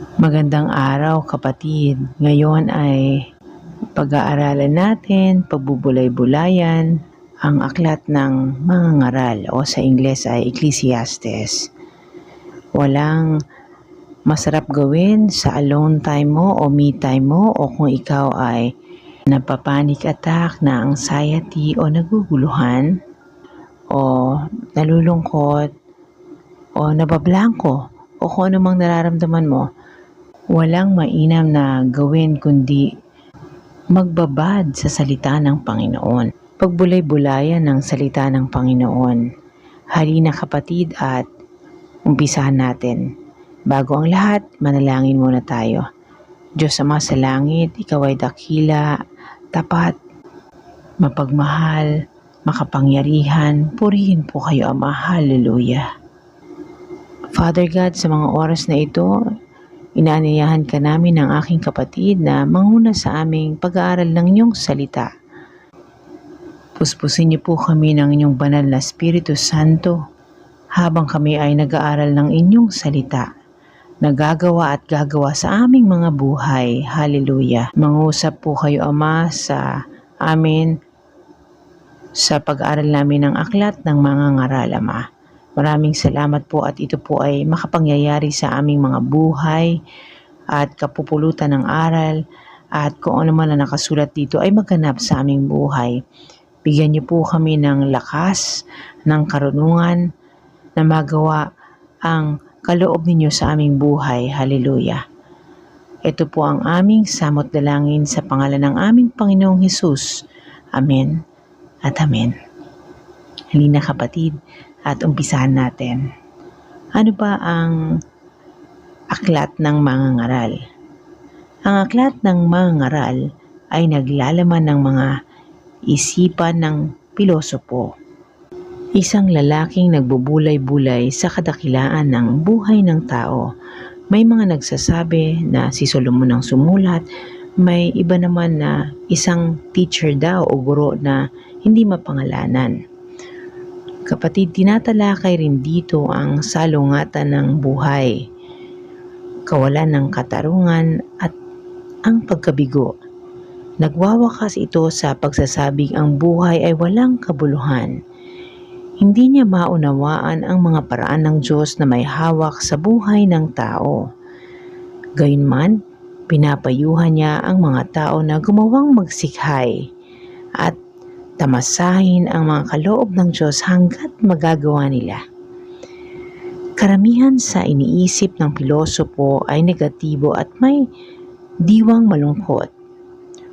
Magandang araw kapatid. Ngayon ay pag-aaralan natin, pagbubulay-bulayan, ang aklat ng mga ngaral o sa Ingles ay Ecclesiastes. Walang masarap gawin sa alone time mo o me time mo o kung ikaw ay napapanic attack, na anxiety o naguguluhan o nalulungkot o nabablangko o kung anumang nararamdaman mo. Walang mainam na gawin kundi magbabad sa salita ng Panginoon. Pagbulay-bulayan ng salita ng Panginoon. Halina kapatid at umpisahan natin. Bago ang lahat, manalangin muna tayo. Diyos Ama sa langit, Ikaw ay dakila, tapat, mapagmahal, makapangyarihan. Purihin po kayo Ama. Hallelujah. Father God, sa mga oras na ito, inaanyayahan ka namin ng aking kapatid na manguna sa aming pag-aaral ng inyong salita. Puspusin niyo po kami ng inyong banal na Espiritu Santo habang kami ay nag-aaral ng inyong salita, nagagawa at gagawa sa aming mga buhay. Hallelujah. Mangusap po kayo Ama sa amin sa pag-aaral namin ng aklat ng mga ngaral Ama. Maraming salamat po at ito po ay makapangyayari sa aming mga buhay at kapupulutan ng aral at kung ano man na nakasulat dito ay maganap sa aming buhay. Bigyan niyo po kami ng lakas, ng karunungan na magawa ang kaloob ninyo sa aming buhay. Hallelujah. Ito po ang aming samot dalangin sa pangalan ng aming Panginoong Hesus. Amen at amen. Halina kapatid at umpisahan natin. Ano ba ang aklat ng mga ngaral? Ang aklat ng mga ngaral ay naglalaman ng mga isipan ng pilosopo. Isang lalaking nagbubulay-bulay sa kadakilaan ng buhay ng tao. May mga nagsasabi na si Solomon ang sumulat, may iba naman na isang teacher daw o guro na hindi mapangalanan. Kapatid, tinatalakay rin dito ang salungatan ng buhay, kawalan ng katarungan at ang pagkabigo. Nagwawakas ito sa pagsasabing ang buhay ay walang kabuluhan. Hindi niya maunawaan ang mga paraan ng Diyos na may hawak sa buhay ng tao. Gayunman, pinapayuhan niya ang mga tao na gumawang magsikhay at tamasahin ang mga kaloob ng Diyos hanggat magagawa nila. Karamihan sa iniisip ng pilosopo ay negatibo at may diwang malungkot.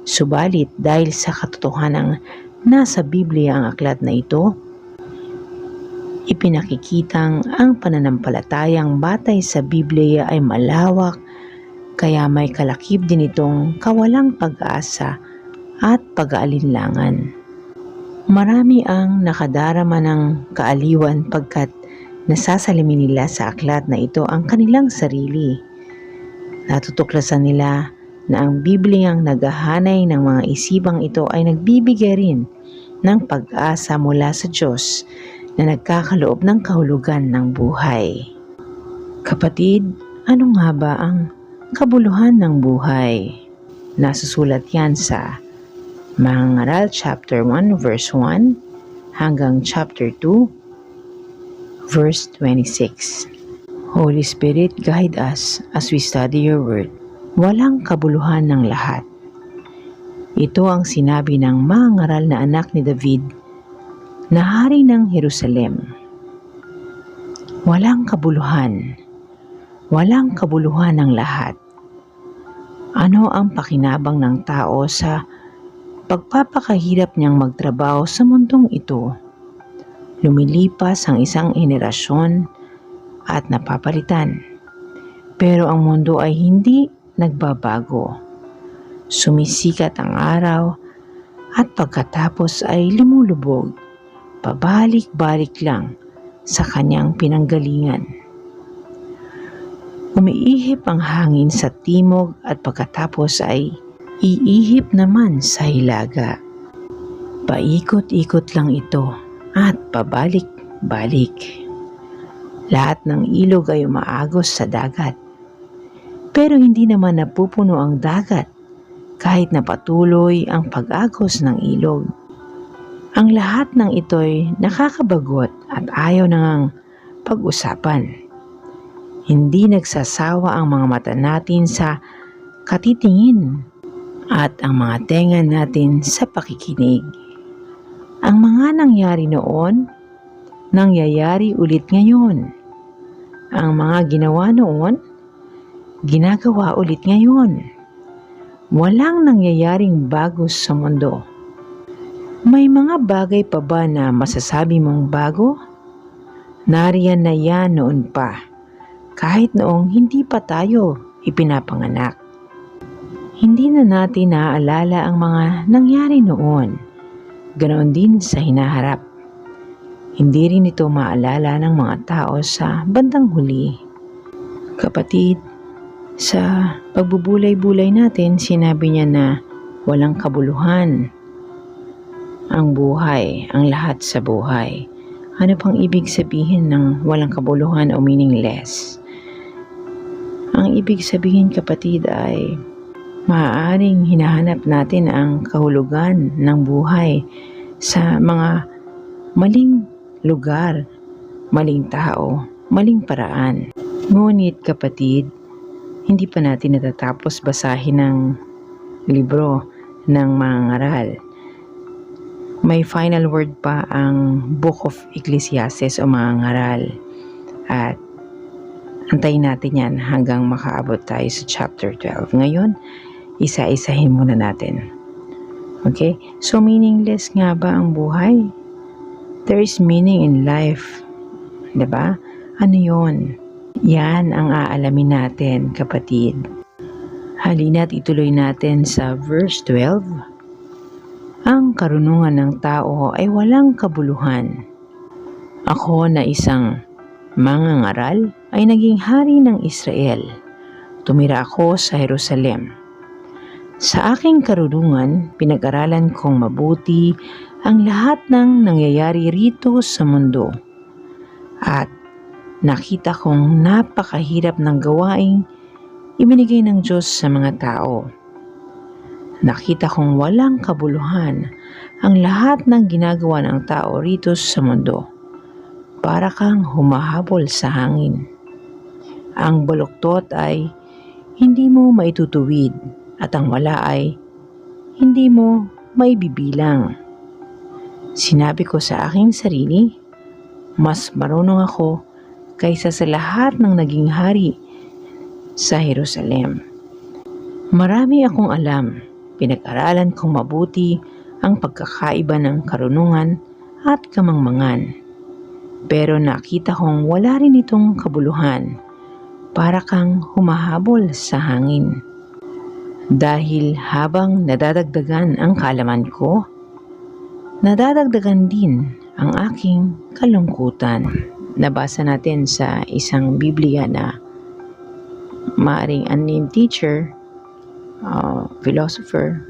Subalit dahil sa katotohanang nasa Biblia ang aklat na ito, ipinakikitang ang pananampalatayang batay sa Biblia ay malawak, kaya may kalakip din itong kawalang pag-asa at pag-aalinlangan. Marami ang nakadarama ng kaaliwan pagkat nasasalimin nila sa aklat na ito ang kanilang sarili. Natutuklasan nila na ang Bibliang naghahanay ng mga isipang ito ay nagbibigay rin ng pag-asa mula sa Diyos na nagkakaloob ng kahulugan ng buhay. Kapatid, ano nga ba ang kabuluhan ng buhay? Nasusulat yan sa Mga Ngaral chapter 1 verse 1 hanggang chapter 2 verse 26. Holy Spirit, guide us as we study your word. Walang kabuluhan ng lahat. Ito ang sinabi ng mga ngaral na anak ni David na hari ng Jerusalem. Walang kabuluhan. Walang kabuluhan ng lahat. Ano ang pakinabang ng tao sa pagpapakahirap niyang magtrabaho sa mundong ito? Lumilipas ang isang henerasyon at napapalitan. Pero ang mundo ay hindi nagbabago. Sumisikat ang araw at pagkatapos ay lumulubog, pabalik-balik lang sa kanyang pinanggalingan. Umiihip ang hangin sa timog at pagkatapos ay iihip naman sa hilaga. Paikot-ikot lang ito at pabalik-balik. Lahat ng ilog ay umaagos sa dagat. Pero hindi naman napupuno ang dagat kahit na patuloy ang pag-agos ng ilog. Ang lahat ng ito'y nakakabagot at ayaw nang pag-usapan. Hindi nagsasawa ang mga mata natin sa katitingin at ang mga tenga natin sa pakikinig. Ang mga nangyari noon, nangyayari ulit ngayon. Ang mga ginawa noon, ginagawa ulit ngayon. Walang nangyayaring bago sa mundo. May mga bagay pa ba na masasabi mong bago? Nariyan na yan noon pa, kahit noong hindi pa tayo ipinapanganak. Hindi na natin naaalala ang mga nangyari noon. Ganoon din sa hinaharap. Hindi rin ito maalala ng mga tao sa bandang huli. Kapatid, sa pagbubulay-bulay natin, sinabi niya na walang kabuluhan ang buhay, ang lahat sa buhay. Ano pang ibig sabihin ng walang kabuluhan o meaningless? Ang ibig sabihin, kapatid, ay maaaring hinahanap natin ang kahulugan ng buhay sa mga maling lugar, maling tao, maling paraan. Ngunit, kapatid, hindi pa natin natatapos basahin ang libro ng mga ngaral. May final word pa ang Book of Ecclesiastes o mga ngaral. At antayin natin yan hanggang makaabot tayo sa chapter 12. Ngayon, isa-isahin muna natin. Okay? So, meaningless nga ba ang buhay? There is meaning in life. Diba? Ano yun? Yan ang aalamin natin, kapatid. Halina't ituloy natin sa verse 12. Ang karunungan ng tao ay walang kabuluhan. Ako na isang mangangaral ay naging hari ng Israel. Tumira ako sa Jerusalem. Sa aking karunungan, pinag-aralan kong mabuti ang lahat ng nangyayari rito sa mundo. At nakita kong napakahirap ng gawaing ibinigay ng Diyos sa mga tao. Nakita kong walang kabuluhan ang lahat ng ginagawa ng tao rito sa mundo. Para kang humahabol sa hangin. Ang baluktot ay hindi mo maitutuwid at ang wala ay hindi mo maibibilang. Sinabi ko sa aking sarili, mas marunong ako kaysa sa lahat ng naging hari sa Jerusalem. Marami akong alam. Pinag-aralan kong mabuti ang pagkakaiba ng karunungan at kamangmangan. Pero nakita kong wala rin itong kabuluhan, para kang humahabol sa hangin. Dahil habang nadadagdagan ang kaalaman ko, nadadagdagan din ang aking kalungkutan. Nabasa natin sa isang Biblia na maaring unnamed teacher, philosopher,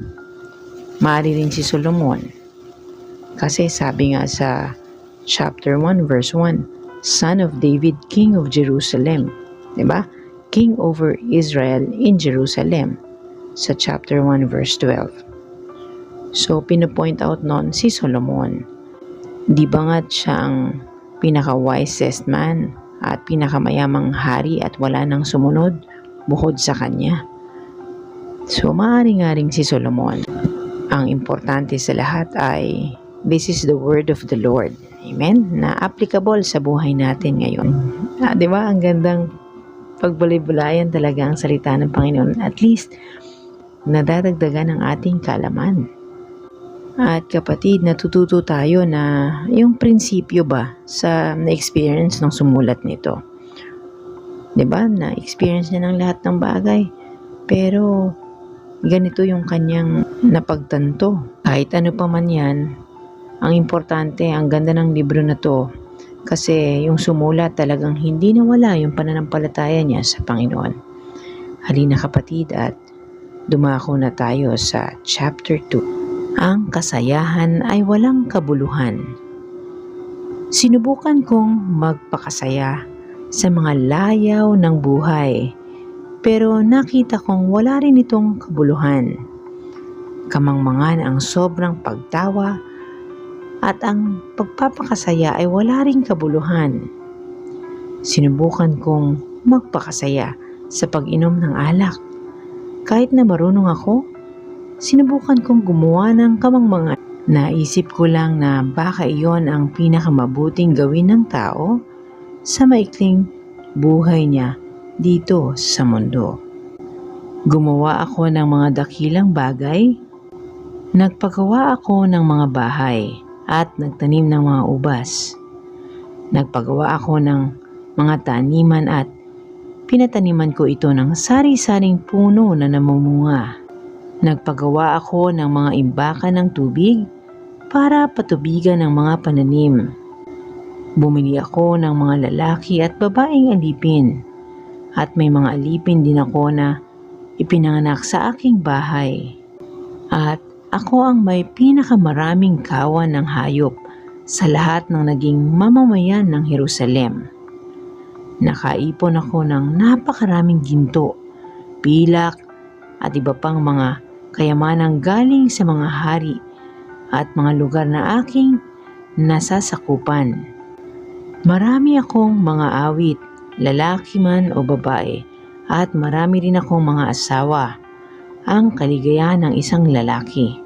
maaari rin si Solomon. Kasi sabi nga sa chapter 1 verse 1, Son of David, King of Jerusalem. Diba? King over Israel in Jerusalem. Sa chapter 1 verse 12. So, pinapoint out nun si Solomon. Di ba nga siya ang pinaka-wisest man at pinakamayamang hari at wala nang sumunod bukod sa kanya? So, maaari nga rin si Solomon. Ang importante sa lahat ay this is the word of the Lord. Amen? Na applicable sa buhay natin ngayon. Di ba? Ang gandang pagbulay-bulayan talaga ang salita ng Panginoon. At least, nadadagdagan ang ating kaalaman. At kapatid, natututo tayo na yung prinsipyo ba sa na-experience ng sumulat nito. Di ba? Na-experience niya ng lahat ng bagay. Pero, ganito yung kanyang napagtanto. Kahit ano pa man yan, ang importante, ang ganda ng libro na to, kasi yung sumulat talagang hindi nawala yung pananampalataya niya sa Panginoon. Halina kapatid at dumako na tayo sa chapter 2. Ang kasayahan ay walang kabuluhan. Sinubukan kong magpakasaya sa mga layaw ng buhay, Pero nakita kong wala rin itong kabuluhan. Kamangmangan ang sobrang pagtawa at ang pagpapakasaya ay wala ring kabuluhan. Sinubukan kong magpakasaya sa pag-inom ng alak. Kahit na marunong ako, sinubukan kong gumawa ng kamangmangan. Naisip ko lang na baka iyon ang pinakamabuting gawin ng tao sa maikling buhay niya dito sa mundo. Gumawa ako ng mga dakilang bagay, nagpagawa ako ng mga bahay at nagtanim ng mga ubas. Nagpagawa ako ng mga taniman at pinataniman ko ito ng sari-saring puno na namumunga. Nagpagawa ako ng mga imbakan ng tubig para patubigan ng mga pananim. Bumili ako ng mga lalaki at babaeng alipin at may mga alipin din ako na ipinanganak sa aking bahay. At ako ang may pinakamaraming kawan ng hayop sa lahat ng naging mamamayan ng Jerusalem. Nakaipon ako ng napakaraming ginto, pilak at iba pang mga kayamanang galing sa mga hari at mga lugar na aking nasasakupan. Marami akong mga awit, lalaki man o babae, at marami rin akong mga asawa, ang kaligayahan ng isang lalaki.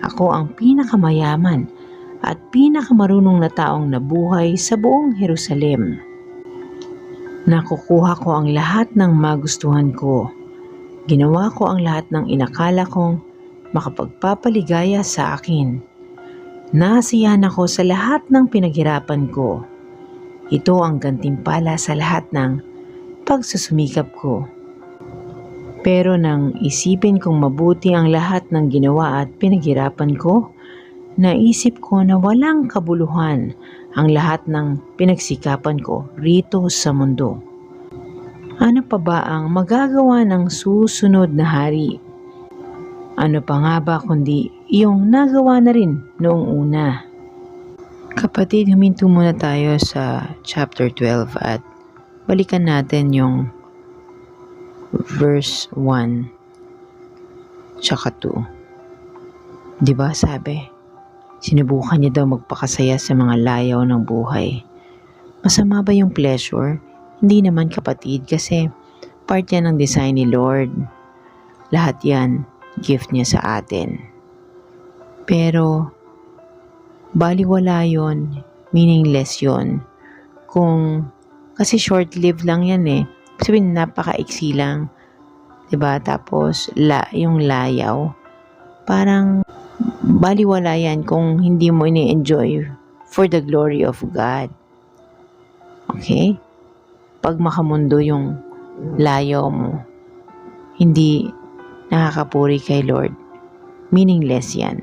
Ako ang pinakamayaman at pinakamarunong na taong nabuhay sa buong Jerusalem. Nakukuha ko ang lahat ng magustuhan ko. Ginawa ko ang lahat ng inakala kong makapagpapaligaya sa akin. Nasiyahan ako sa lahat ng pinaghirapan ko. Ito ang gantimpala sa lahat ng pagsusumikap ko. Pero nang isipin kong mabuti ang lahat ng ginawa at pinaghirapan ko, naisip ko na walang kabuluhan ang lahat ng pinagsikapan ko rito sa mundo. Ano pa ba ang magagawa ng susunod na hari? Ano pa nga ba kundi iyong nagawa na rin noong una? Kapatid, huminto muna tayo sa chapter 12 at balikan natin yung verse 1 tsaka 2. Diba sabi, sinubukan niya daw magpakasaya sa mga layaw ng buhay. Masama ba yung pleasure? Hindi naman kapatid, kasi part yan ng design ni Lord. Lahat yan gift niya sa atin. Pero baliwala yon, meaningless yon. Kasi short-lived lang yan eh. Sabihin, napaka-iksi lang. Diba? Tapos, yung layaw, parang baliwala yan kung hindi mo ini-enjoy for the glory of God. Okay? Pag makamundo yung layaw mo, hindi nakakapuri kay Lord, meaningless yan.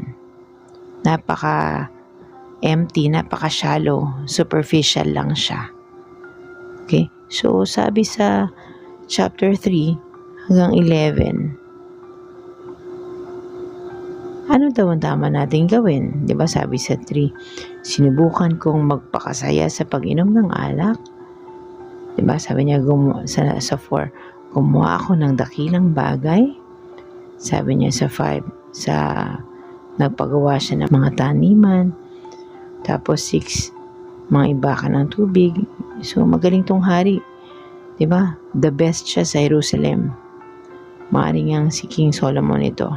Napaka-empty, napaka-shallow, superficial lang siya. Okay? So, sabi sa chapter 3 hanggang 11, ano daw ang tama natin gawin? Diba sabi sa 3, sinubukan kong magpakasaya sa pag-inom ng alak. Diba sabi niya sa 4, gumawa ako ng dakilang bagay. Sabi niya sa 5, nagpagawa siya ng mga taniman. Tapos 6, mga ibakan ng tubig. So magaling tong hari. Diba? The best siya sa Jerusalem. Maaring ang si King Solomon ito.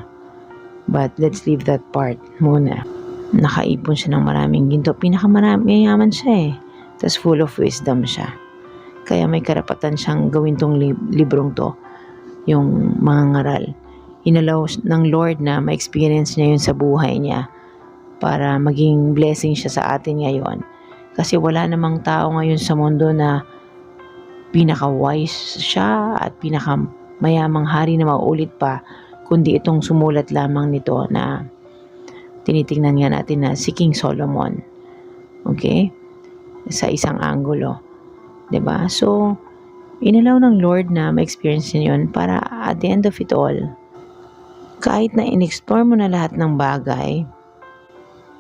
But let's leave that part muna. Nakaipon siya ng maraming ginto. Pinakamayaman siya eh. Tapos full of wisdom siya. Kaya may karapatan siyang gawin tong librong to. Yung mga ngaral. Inalaw ng Lord na ma-experience niya yun sa buhay niya para maging blessing siya sa atin ngayon. Kasi wala namang tao ngayon sa mundo na pinaka-wise siya at pinaka-mayamang hari na mauulit pa, kundi itong sumulat lamang nito na tinitingnan nga natin na si King Solomon. Okay? Sa isang anggulo. 'Di ba? So, inalaw ng Lord na ma-experience niya yun para at the end of it all, kahit na in-explore mo na lahat ng bagay,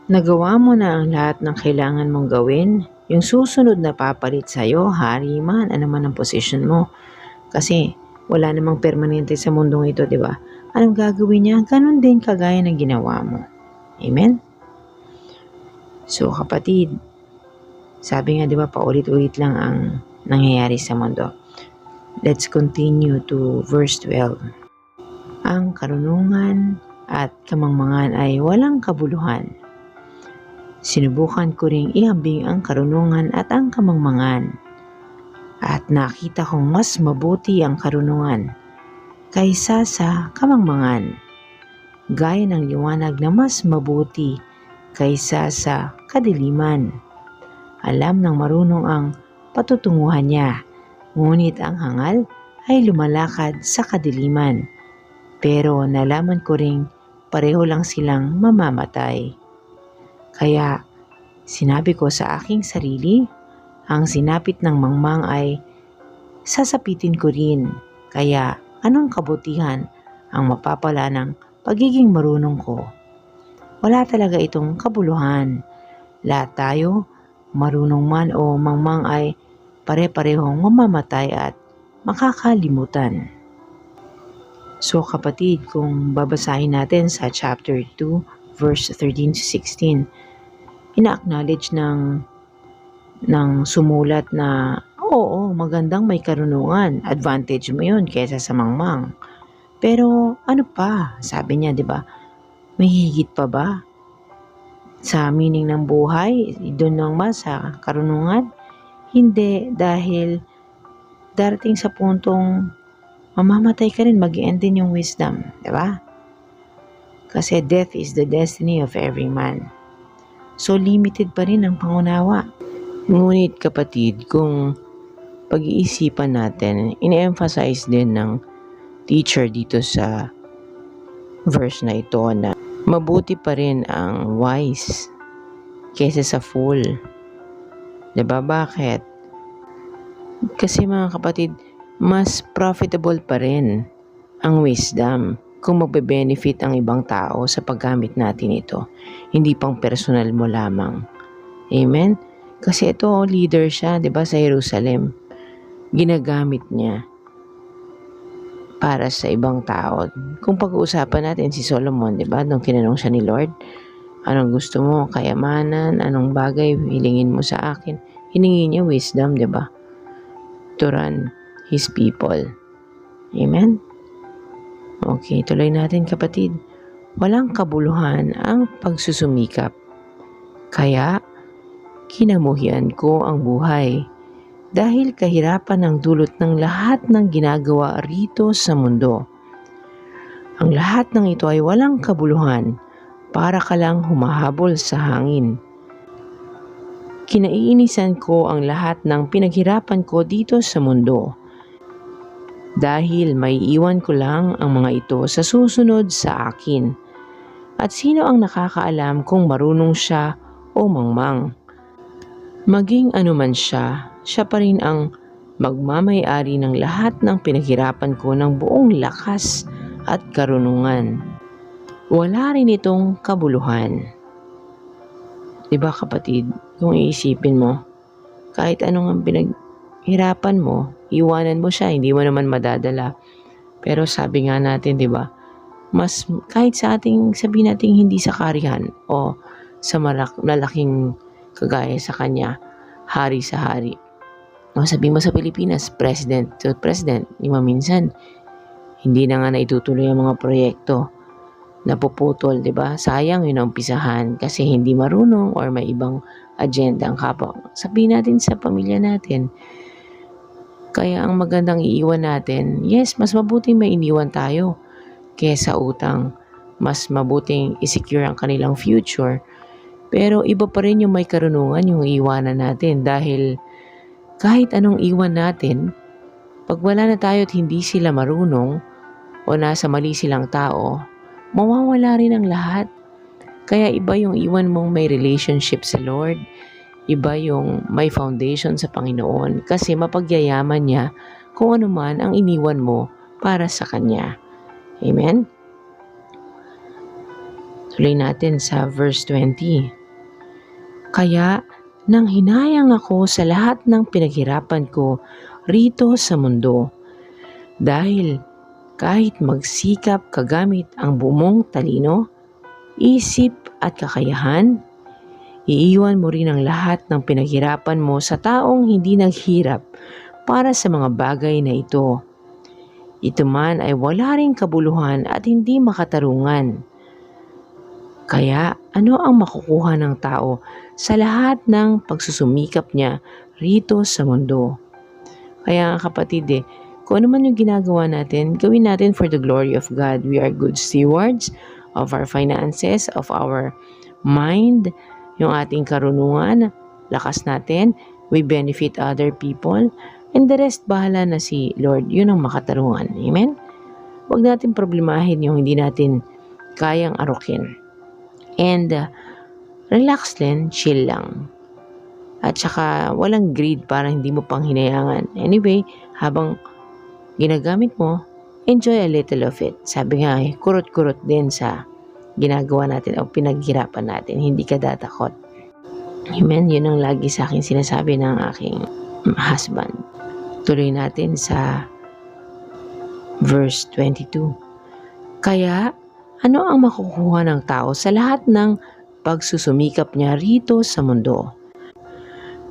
nagawa mo na ang lahat ng kailangan mong gawin, yung susunod na papalit sa'yo, hari man, ano man ang position mo. Kasi Wala namang permanente sa mundong ito, di ba? Anong gagawin niya? Ganon din kagaya ng ginawa mo. Amen? So kapatid, sabi nga di ba paulit-ulit lang ang nangyayari sa mundo. Let's continue to verse 12. Ang karunungan at kamangmangan ay walang kabuluhan. Sinubukan ko ring ihambing ang karunungan at ang kamangmangan. At nakita kong mas mabuti ang karunungan kaysa sa kamangmangan. Gaya ng liwanag na mas mabuti kaysa sa kadiliman. Alam ng marunong ang patutunguhan niya, ngunit ang hangal ay lumalakad sa kadiliman. Pero nalaman ko ring pareho lang silang mamamatay. Kaya sinabi ko sa aking sarili, ang sinapit ng mangmang ay sasapitin ko rin. Kaya anong kabutihan ang mapapala ng pagiging marunong ko? Wala talaga itong kabuluhan. Lahat tayo, marunong man o mangmang ay pare-parehong mamamatay at makakalimutan. So kapatid, kung babasahin natin sa chapter 2, verse 13 to 16, ina-acknowledge ng sumulat na oo, magandang may karunungan, advantage mo yun kaysa sa mangmang. Pero ano pa, sabi niya, di ba? May higit pa ba? Sa meaning ng buhay, doon lang ba sa karunungan? Hindi, dahil darating sa puntong mamamatay ka rin, mag-i-end din yung wisdom, di ba? Kasi death is the destiny of every man. So limited pa rin ang pangunawa. Ngunit kapatid, kung pag-iisipan natin, ine-emphasize din ng teacher dito sa verse na ito na mabuti pa rin ang wise kaysa sa fool. Diba? Bakit? Kasi mga kapatid, mas profitable pa rin ang wisdom kung magbe-benefit ang ibang tao sa paggamit natin ito. Hindi pang personal mo lamang. Amen? Kasi ito, leader siya, di ba, sa Jerusalem. Ginagamit niya para sa ibang tao. Kung pag-uusapan natin si Solomon, di ba, nung tinanong siya ni Lord, anong gusto mo? Kayamanan? Anong bagay hilingin mo sa akin? Hiningi niya wisdom, di ba? To run His people. Amen? Okay, tuloy natin kapatid. Walang kabuluhan ang pagsusumikap. Kaya, kinamuhian ko ang buhay dahil kahirapan ang dulot ng lahat ng ginagawa rito sa mundo. Ang lahat ng ito ay walang kabuluhan, para ka lang humahabol sa hangin. Kinaiinisan ko ang lahat ng pinaghirapan ko dito sa mundo. Dahil may iwan ko lang ang mga ito sa susunod sa akin. At sino ang nakakaalam kung marunong siya o mangmang? Maging anuman siya, siya pa rin ang magmamay-ari ng lahat ng pinaghirapan ko ng buong lakas at karunungan. Wala rin itong kabuluhan. Diba kapatid, kung iisipin mo, kahit anong ang pinaghirapan mo, iwanan mo siya, hindi mo naman madadala. Pero sabi nga natin, diba, mas kahit sa ating, sabihin natin hindi sa karihan o sa malaking kagaya sa kanya, hari sa hari. O sabihin mo sa Pilipinas, president to president, minsan, hindi na nga naitutuloy ang mga proyekto. Napuputol, di ba? Sayang yun ang umpisahan kasi hindi marunong or may ibang agenda ang kapwa. Sabihin natin sa pamilya natin. Kaya ang magandang iiwan natin, yes, mas mabuting may iniwan tayo kesa utang. Mas mabuting isecure ang kanilang future. Pero iba pa rin yung may karunungan yung iiwanan natin dahil kahit anong iwan natin, pag wala na tayo at hindi sila marunong o nasa mali silang tao, mawawala rin ang lahat. Kaya iba yung iwan mong may relationship sa Lord. Iba yung may foundation sa Panginoon kasi mapagyayaman niya kung ano man ang iniwan mo para sa Kanya. Amen? Tuloy natin sa verse 20. Kaya nang hinayang ako sa lahat ng pinaghirapan ko rito sa mundo, Dahil kahit magsikap kagamit ang bumong talino, isip at kakayahan, iiwan mo rin ang lahat ng pinaghirapan mo sa taong hindi naghirap para sa mga bagay na ito. Ito man ay wala ring kabuluhan at hindi makatarungan. Kaya ano ang makukuha ng tao sa lahat ng pagsusumikap niya rito sa mundo? Kaya kapatid kung ano man yung ginagawa natin, gawin natin for the glory of God. We are good stewards of our finances, of our mind, yung ating karunungan, lakas natin, we benefit other people, and the rest bahala na si Lord. Yun ang makatarungan. Amen? Huwag natin problemahin yung hindi natin kayang arukin. And relax din, chill lang. At saka walang greed para hindi mo pang hinayangan. Anyway, habang ginagamit mo, enjoy a little of it. Sabi nga kurot-kurot din sa ginagawa natin o pinaghirapan natin. Hindi ka datakot. Amen? Yun ang lagi sa akin sinasabi ng aking husband. Tuloy natin sa verse 22. Kaya, ano ang makukuha ng tao sa lahat ng pagsusumikap niya rito sa mundo?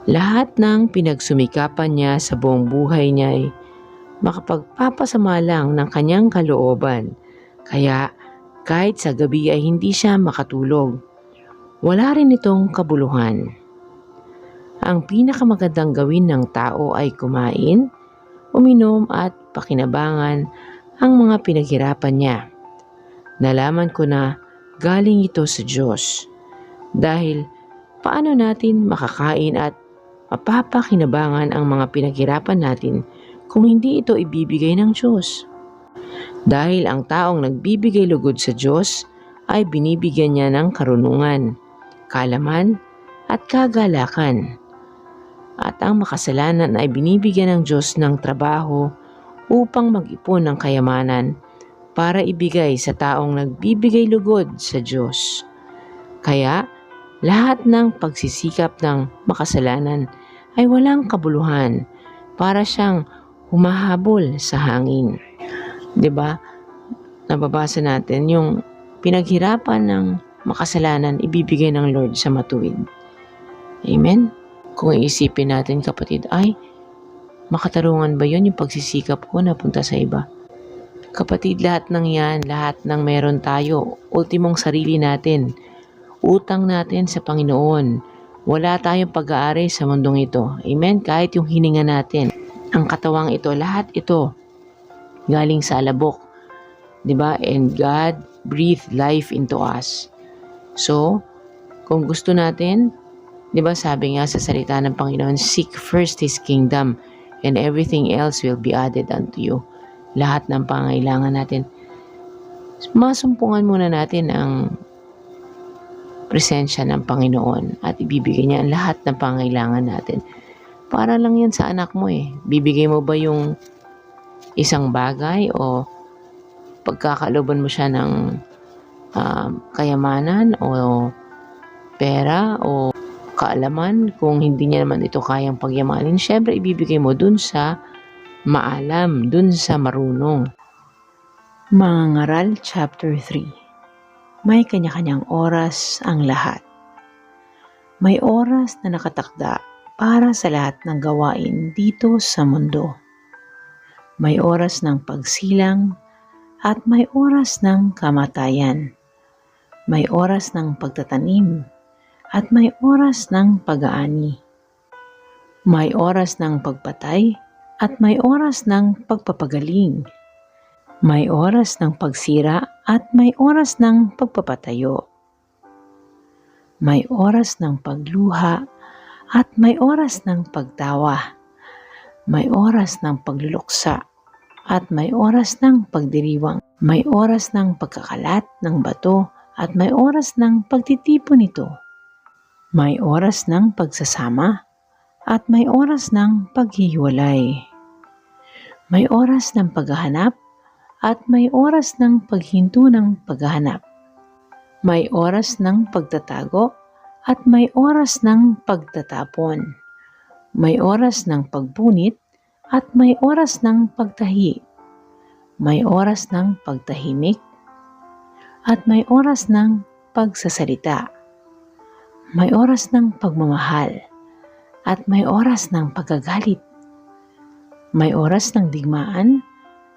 Lahat ng pinagsumikapan niya sa buong buhay niya ay makapagpapasama lang ng kanyang kalooban. Kaya kahit sa gabi ay hindi siya makatulog. Wala rin itong kabuluhan. Ang pinakamagandang gawin ng tao ay kumain, uminom at pakinabangan ang mga pinaghirapan niya. Nalaman ko na galing ito sa Diyos. Dahil paano natin makakain at mapapakinabangan ang mga pinaghirapan natin kung hindi ito ibibigay ng Diyos? Dahil ang taong nagbibigay lugod sa Diyos ay binibigyan niya ng karunungan, kaalaman at kagalakan. At ang makasalanan ay binibigyan ng Diyos ng trabaho upang mag-ipon ng kayamanan para ibigay sa taong nagbibigay lugod sa Diyos. Kaya lahat ng pagsisikap ng makasalanan ay walang kabuluhan, para siyang humahabol sa hangin. 'Di ba? Nababasa natin yung pinaghirapan ng makasalanan ibibigay ng Lord sa matuwid. Amen? Kung iisipin natin kapatid, ay makatarungan ba yun yung pagsisikap ko na punta sa iba? Kapatid, lahat ng yan, lahat ng meron tayo, ultimong sarili natin, utang natin sa Panginoon. Wala tayong pag-aari sa mundong ito. Amen? Kahit yung hininga natin, ang katawang ito, lahat ito, galing sa alabok. 'Di ba? And God breathed life into us. So, kung gusto natin, 'di ba sabi nga sa salita ng Panginoon, seek first His kingdom and everything else will be added unto you. Lahat ng pangailangan natin, masumpungan muna natin ang presensya ng Panginoon at ibibigay niya ang lahat ng pangailangan natin. Para lang yan sa anak mo Bibigay mo ba yung isang bagay o pagkakaloban mo siya ng kayamanan o pera o kaalaman? Kung hindi niya naman ito kayang pagyamanin, syempre ibibigay mo dun sa maalam, dun sa marunong. Mga Ngaral chapter 3. May kanya-kanyang oras ang lahat. May oras na nakatakda para sa lahat ng gawain dito sa mundo. May oras ng pagsilang at may oras ng kamatayan. May oras ng pagtatanim at may oras ng pag-aani. May oras ng pagpatay at may oras ng pagpapagaling. May oras ng pagsira at may oras ng pagpapatayo. May oras ng pagluha at may oras ng pagtawa. May oras ng pagluluksa at may oras ng pagdiriwang. May oras ng pagkakalat ng bato at may oras ng pagtitipon nito. May oras ng pagsasama at may oras ng paghihiwalay. May oras ng paghahanap at may oras ng paghinto ng paghahanap. May oras ng pagtatago at may oras ng pagtatapon. May oras ng pagbunit at may oras ng pagtahi. may oras ng pagtahimik, at may oras ng pagsasalita. May oras ng pagmamahal, at may oras ng pagkagalit. May oras ng digmaan,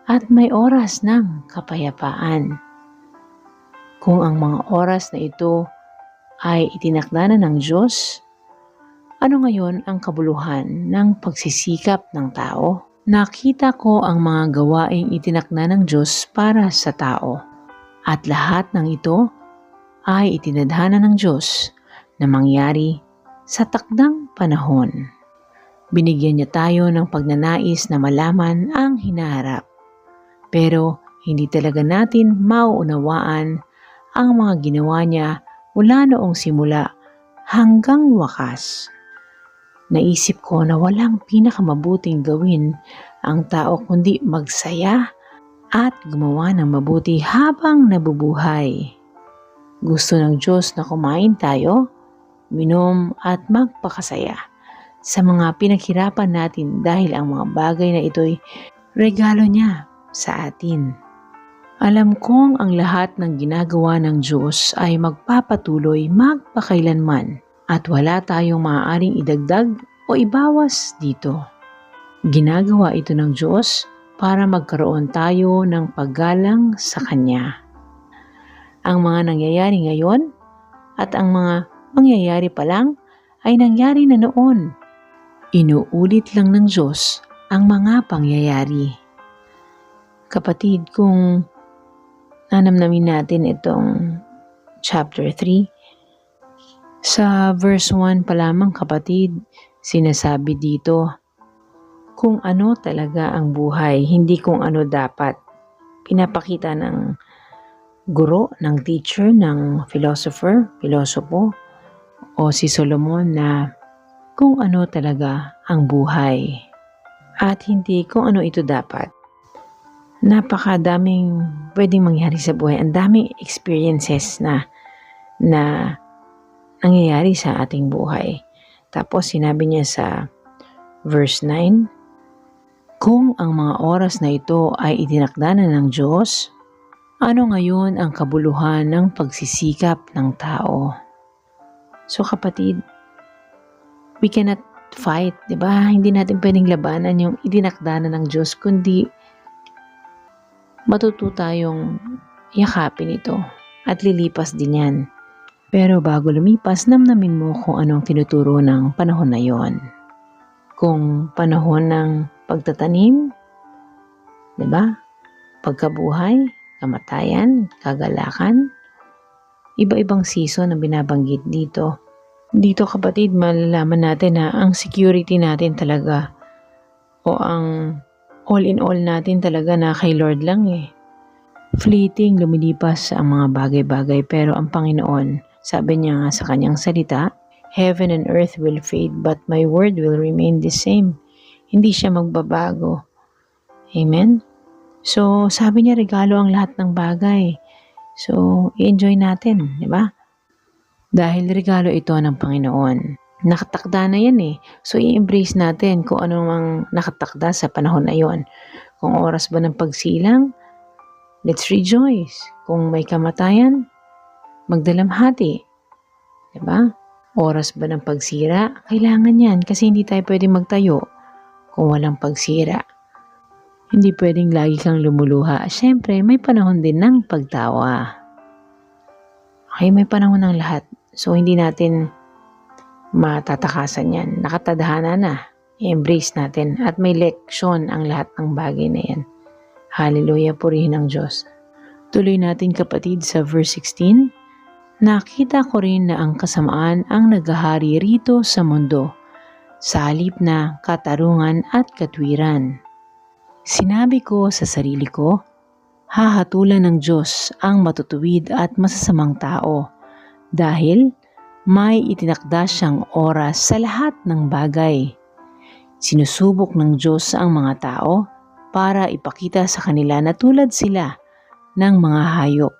at may oras ng kapayapaan. Kung ang mga oras na ito ay itinakda na ng Diyos, ano ngayon ang kabuluhan ng pagsisikap ng tao? Nakita ko ang mga gawaing itinakda ng Diyos para sa tao, at lahat ng ito ay itinadhana ng Diyos na mangyari sa takdang panahon. Binigyan niya tayo ng pagnanais na malaman ang hinaharap. Pero hindi talaga natin mauunawaan ang mga ginawa niya mula noong simula hanggang wakas. Naisip ko na walang pinakamabuting gawin ang tao kundi magsaya at gumawa ng mabuti habang nabubuhay. Gusto ng Diyos na kumain tayo, minom at magpakasaya sa mga pinaghirapan natin dahil ang mga bagay na ito'y regalo niya sa atin. Alam kong ang lahat ng ginagawa ng Diyos ay magpapatuloy magpakailanman at wala tayong maaaring idagdag o ibawas dito. Ginagawa ito ng Diyos para magkaroon tayo ng paggalang sa Kanya. Ang mga nangyayari ngayon at ang mga mangyayari pa lang ay nangyari na noon. Inuulit lang ng Diyos ang mga pangyayari. Kapatid, kung nanamnamin natin itong chapter 3, sa verse 1 pa lamang kapatid, sinasabi dito kung ano talaga ang buhay, hindi kung ano dapat. Pinapakita ng guro, ng teacher, ng filosopo, o si Solomon na kung ano talaga ang buhay at hindi kung ano ito dapat. Napakadaming pwedeng mangyari sa buhay. Ang daming experiences na nangyayari sa ating buhay. Tapos sinabi niya sa verse 9, kung ang mga oras na ito ay itinakda na ng Diyos, ano ngayon ang kabuluhan ng pagsisikap ng tao? So kapatid, we cannot fight, di ba? Hindi natin pwedeng labanan yung itinakda na ng Diyos, kundi matuto tayong yakapin ito at lilipas din yan. Pero bago lumipas, namnamin mo kung anong tinuturo ng panahon na yon. Kung panahon ng pagtatanim, diba? Pagkabuhay, kamatayan, kagalakan, iba-ibang season ang binabanggit dito. Dito kapatid, malalaman natin na ang security natin talaga o ang all in all natin talaga na kay Lord lang eh. Fleeting, lumilipas ang mga bagay-bagay, pero ang Panginoon, sabi niya nga sa kanyang salita, heaven and earth will fade, but my word will remain the same. Hindi siya magbabago. Amen? So, sabi niya regalo ang lahat ng bagay. So, i-enjoy natin, di ba? Dahil regalo ito ng Panginoon. Nakatakda na yan eh. So, i-embrace natin kung ano mang nakatakda sa panahon na yon. Kung oras ba ng pagsilang, let's rejoice. Kung may kamatayan, magdalamhati. Diba? Oras ba ng pagsira? Kailangan yan kasi hindi tayo pwedeng magtayo kung walang pagsira. Hindi pwedeng lagi kang lumuluha. Siyempre, may panahon din ng pagtawa. Okay, may panahon ng lahat. So, hindi natin matatakasan yan. Nakatadhana na. I-embrace natin. At may leksyon ang lahat ng bagay na yan. Hallelujah, purihin ang Diyos. Tuloy natin kapatid sa verse 16. Nakita ko rin na ang kasamaan ang naghahari rito sa mundo, sa halip na katarungan at katwiran. Sinabi ko sa sarili ko, hahatulan ng Diyos ang matutuwid at masasamang tao dahil may itinakda siyang oras sa lahat ng bagay. Sinusubok ng Diyos ang mga tao para ipakita sa kanila na tulad sila ng mga hayop.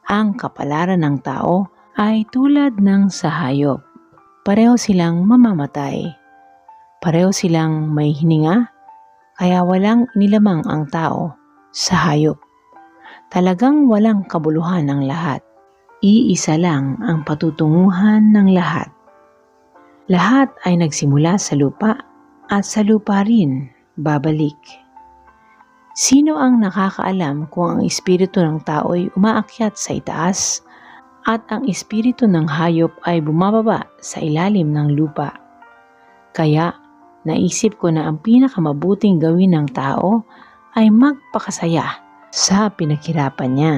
Ang kapalaran ng tao ay tulad ng sa hayop. Pareho silang mamamatay. Pareho silang may hininga, kaya walang nilamang ang tao sa hayop. Talagang walang kabuluhan ang lahat. Iisa lang ang patutunguhan ng lahat. Lahat ay nagsimula sa lupa at sa lupa rin babalik. Sino ang nakakaalam kung ang espiritu ng tao ay umaakyat sa itaas at ang espiritu ng hayop ay bumababa sa ilalim ng lupa? Kaya naisip ko na ang pinakamabuting gawin ng tao ay magpakasaya sa pinaghirapan niya.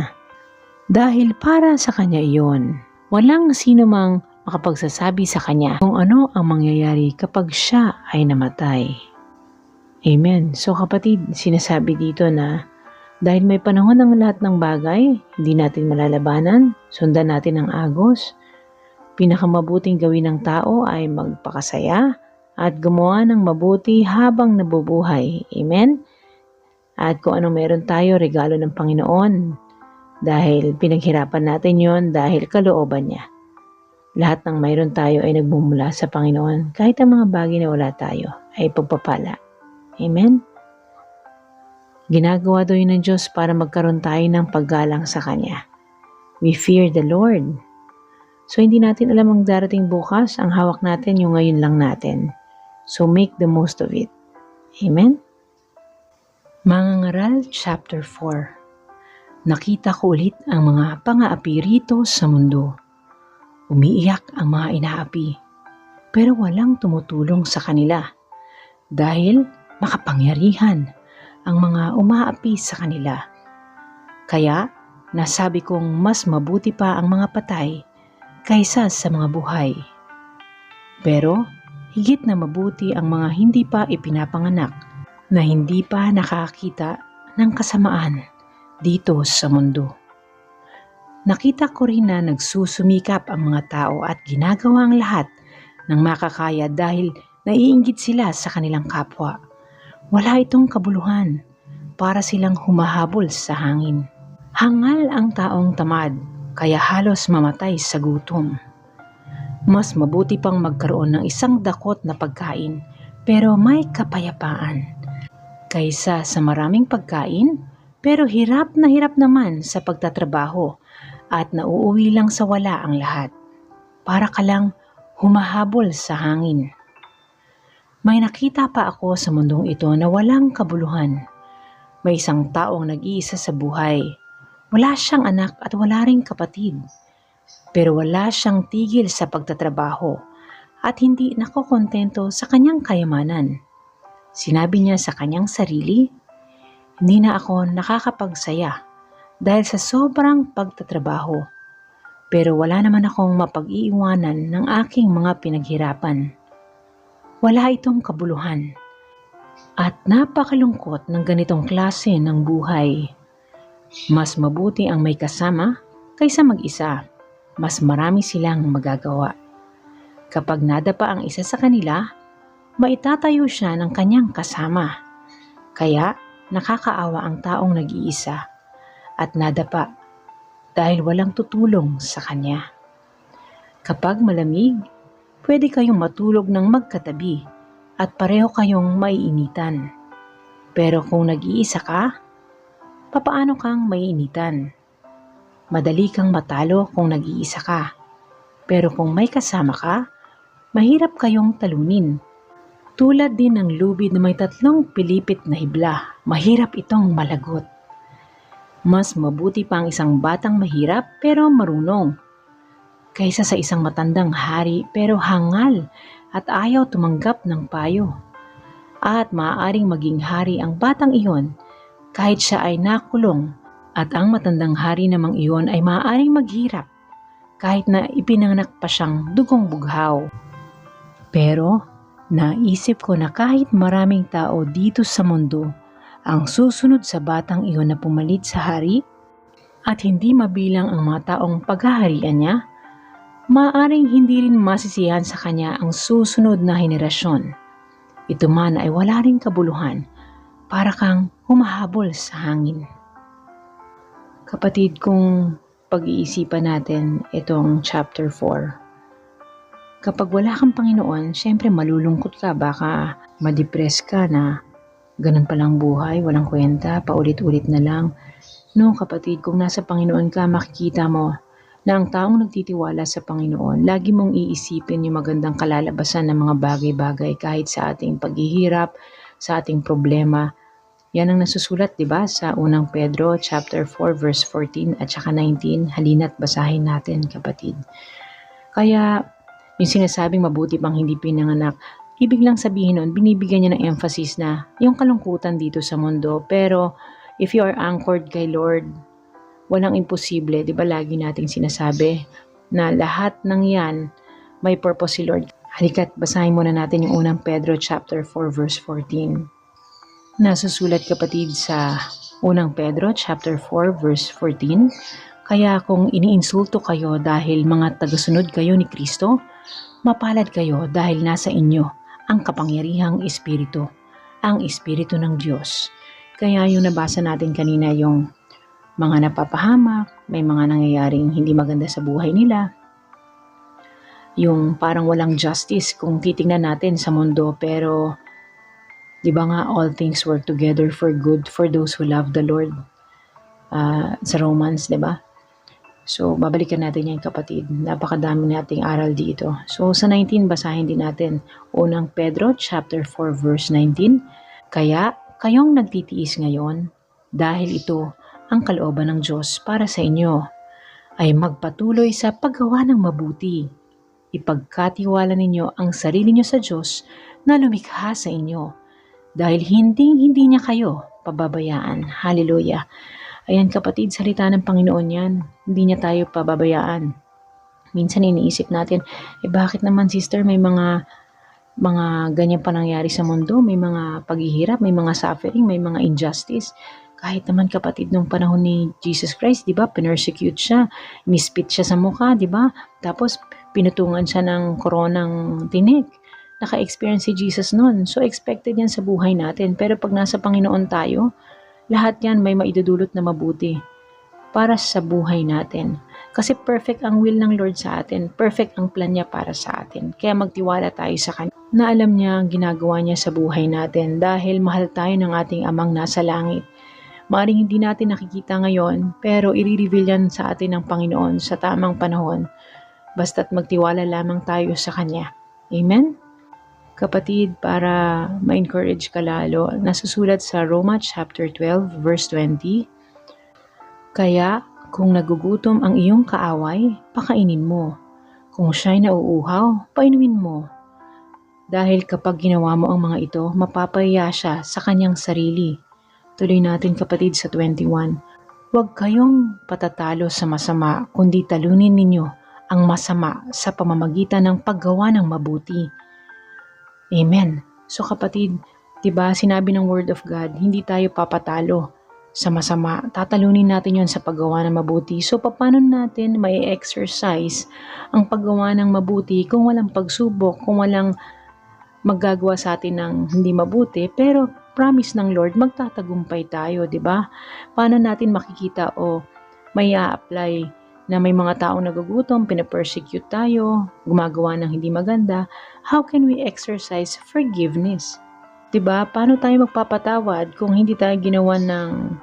Dahil para sa kanya iyon, walang sino mang makapagsasabi sa kanya kung ano ang mangyayari kapag siya ay namatay. Amen. So kapatid, sinasabi dito na dahil may panahon ng lahat ng bagay, hindi natin malalabanan, sundan natin ang agos, pinakamabuting gawin ng tao ay magpakasaya at gumawa ng mabuti habang nabubuhay. Amen? At kung anong meron tayo, regalo ng Panginoon. Dahil pinaghirapan natin yon dahil kalooban niya. Lahat ng mayroon tayo ay nagmumula sa Panginoon. Kahit ang mga bagay na wala tayo ay pagpapala. Amen? Ginagawa daw yun ng Diyos para magkaroon tayo ng paggalang sa Kanya. We fear the Lord. So hindi natin alam ang darating bukas. Ang hawak natin yung ngayon lang natin. So make the most of it. Amen? Mangangaral chapter 4. Nakita ko ulit ang mga pang-aapi rito sa mundo. Umiiyak ang mga inaapi, pero walang tumutulong sa kanila dahil makapangyarihan ang mga umaapi sa kanila. Kaya nasabi kong mas mabuti pa ang mga patay kaysa sa mga buhay. Pero higit na mabuti ang mga hindi pa ipinapanganak na hindi pa nakakita ng kasamaan dito sa mundo. Nakita ko rin na nagsusumikap ang mga tao at ginagawa ang lahat ng makakaya dahil naiinggit sila sa kanilang kapwa. Wala itong kabuluhan, para silang humahabol sa hangin. Hangal ang taong tamad, kaya halos mamatay sa gutom. Mas mabuti pang magkaroon ng isang dakot na pagkain pero may kapayapaan kaysa sa maraming pagkain pero hirap naman sa pagtatrabaho at nauuwi lang sa wala ang lahat. Para ka lang humahabol sa hangin. May nakita pa ako sa mundong ito na walang kabuluhan. May isang taong nag-iisa sa buhay. Wala siyang anak at wala ring kapatid. Pero wala siyang tigil sa pagtatrabaho at hindi nakokontento sa kanyang kayamanan. Sinabi niya sa kanyang sarili, "Hindi na ako nakakapagsaya dahil sa sobrang pagtatrabaho. Pero wala naman akong mapag-iiwanan ng aking mga pinaghirapan. Wala itong kabuluhan. At napakalungkot ng ganitong klase ng buhay. Mas mabuti ang may kasama kaysa mag-isa. Mas marami silang magagawa. Kapag nadapa ang isa sa kanila, maitatayo siya ng kanyang kasama. Kaya nakakaawa ang taong nag-iisa at nadapa dahil walang tutulong sa kanya. Kapag malamig, pwede kayong matulog ng magkatabi at pareho kayong maiinitan. Pero kung nag-iisa ka, papaano kang maiinitan? Madali kang matalo kung nag-iisa ka. Pero kung may kasama ka, mahirap kayong talunin. Tulad din ng lubid na may 3 pilipit na hibla, mahirap itong malagot. Mas mabuti pa ang isang batang mahirap pero marunong, kaysa sa isang matandang hari pero hangal at ayaw tumanggap ng payo. At maaaring maging hari ang batang iyon kahit siya ay nakulong, at ang matandang hari namang iyon ay maaaring maghirap kahit na ipinanganak pa siyang dugong bughaw. Pero naisip ko na kahit maraming tao dito sa mundo ang susunod sa batang iyon na pumalit sa hari at hindi mabilang ang mga taong paghaharian niya, maaaring hindi rin masisiyahan sa kanya ang susunod na henerasyon. Ito man ay wala ring kabuluhan, para kang humahabol sa hangin. Kapatid, kung pag-iisipan natin itong chapter 4, kapag wala kang Panginoon, syempre malulungkot ka, baka ma-depress ka na Ganun palang buhay, walang kwenta, paulit-ulit na lang. No, kapatid, kung nasa Panginoon ka, makikita mo na ang taong nagtitiwala sa Panginoon, lagi mong iisipin yung magandang kalalabasan ng mga bagay-bagay kahit sa ating paghihirap, sa ating problema. Yan ang nasusulat, di ba, sa unang Pedro chapter 4 verse 14 at saka 19. Halina't basahin natin, kapatid. Kaya yung sinasabing mabuti pang hindi pinanganak, ibig lang sabihin nun, binibigyan niya ng emphasis na yung kalungkutan dito sa mundo. Pero if you are anchored kay Lord, walang imposible. Di ba lagi nating sinasabi na lahat ng yan may purpose si Lord. Halika't basahin muna natin yung unang Pedro chapter 4 verse 14. Nasusulat, kapatid, sa unang Pedro chapter 4 verse 14. Kaya kung iniinsulto kayo dahil mga tagasunod kayo ni Kristo, mapalad kayo dahil nasa inyo ang kapangyarihang Espiritu, ang Espiritu ng Diyos. Kaya yung nabasa natin kanina, yung mga napapahamak, may mga nangyayaring hindi maganda sa buhay nila, yung parang walang justice kung titingnan natin sa mundo, pero di ba nga, all things work together for good for those who love the Lord. Sa Romans, di ba? So, babalikan natin yan, kapatid. Napakadami nating aral dito. So, sa 19, basahin din natin. Unang Pedro, chapter 4, verse 19. Kaya, kayong nagtitiis ngayon, dahil ito ang kalooban ng Diyos para sa inyo, ay magpatuloy sa paggawa ng mabuti. Ipagkatiwala ninyo ang sarili nyo sa Diyos na lumikha sa inyo. Dahil hindi niya kayo pababayaan. Hallelujah. Ayan, kapatid, salita ng Panginoon yan. Hindi niya tayo pababayaan. Minsan iniisip natin, bakit naman, sister, may mga ganyan pa nangyari sa mundo, may mga paghihirap, may mga suffering, may mga injustice. Kahit naman, kapatid, nung panahon ni Jesus Christ, di ba, pinersecute siya, mispit siya sa mukha, di ba? Tapos pinutungan siya ng koronang tinik. Naka-experience si Jesus noon. So, expected yan sa buhay natin. Pero pag nasa Panginoon tayo, lahat yan may maidudulot na mabuti para sa buhay natin. Kasi perfect ang will ng Lord sa atin. Perfect ang plan niya para sa atin. Kaya magtiwala tayo sa Kanya na alam niya ang ginagawa niya sa buhay natin dahil mahal tayo ng ating Amang nasa langit. Maaring hindi natin nakikita ngayon, pero i-reveal yan sa atin ng Panginoon sa tamang panahon. Basta't magtiwala lamang tayo sa Kanya. Amen? Kapatid, para ma-encourage ka lalo, nasusulat sa Roma chapter 12 verse 20. Kaya kung nagugutom ang iyong kaaway, pakainin mo. Kung siya'y nauuhaw, painumin mo. Dahil kapag ginawa mo ang mga ito, mapapahiya siya sa kanyang sarili. Tuloy natin, kapatid, sa 21. Huwag kayong patatalo sa masama, kundi talunin ninyo ang masama sa pamamagitan ng paggawa ng mabuti. Amen. So, kapatid, diba sinabi ng Word of God, hindi tayo papatalo sa masama. Tatalunin natin yon sa paggawa ng mabuti. So, paano natin may exercise ang paggawa ng mabuti kung walang pagsubok, kung walang maggagawa sa atin ng hindi mabuti, pero promise ng Lord, magtatagumpay tayo, diba? Paano natin makikita o may a-apply na may mga taong nagugutom, pinapersecute tayo, gumagawa ng hindi maganda? How can we exercise forgiveness? Diba? Paano tayo magpapatawad kung hindi tayo ginawa ng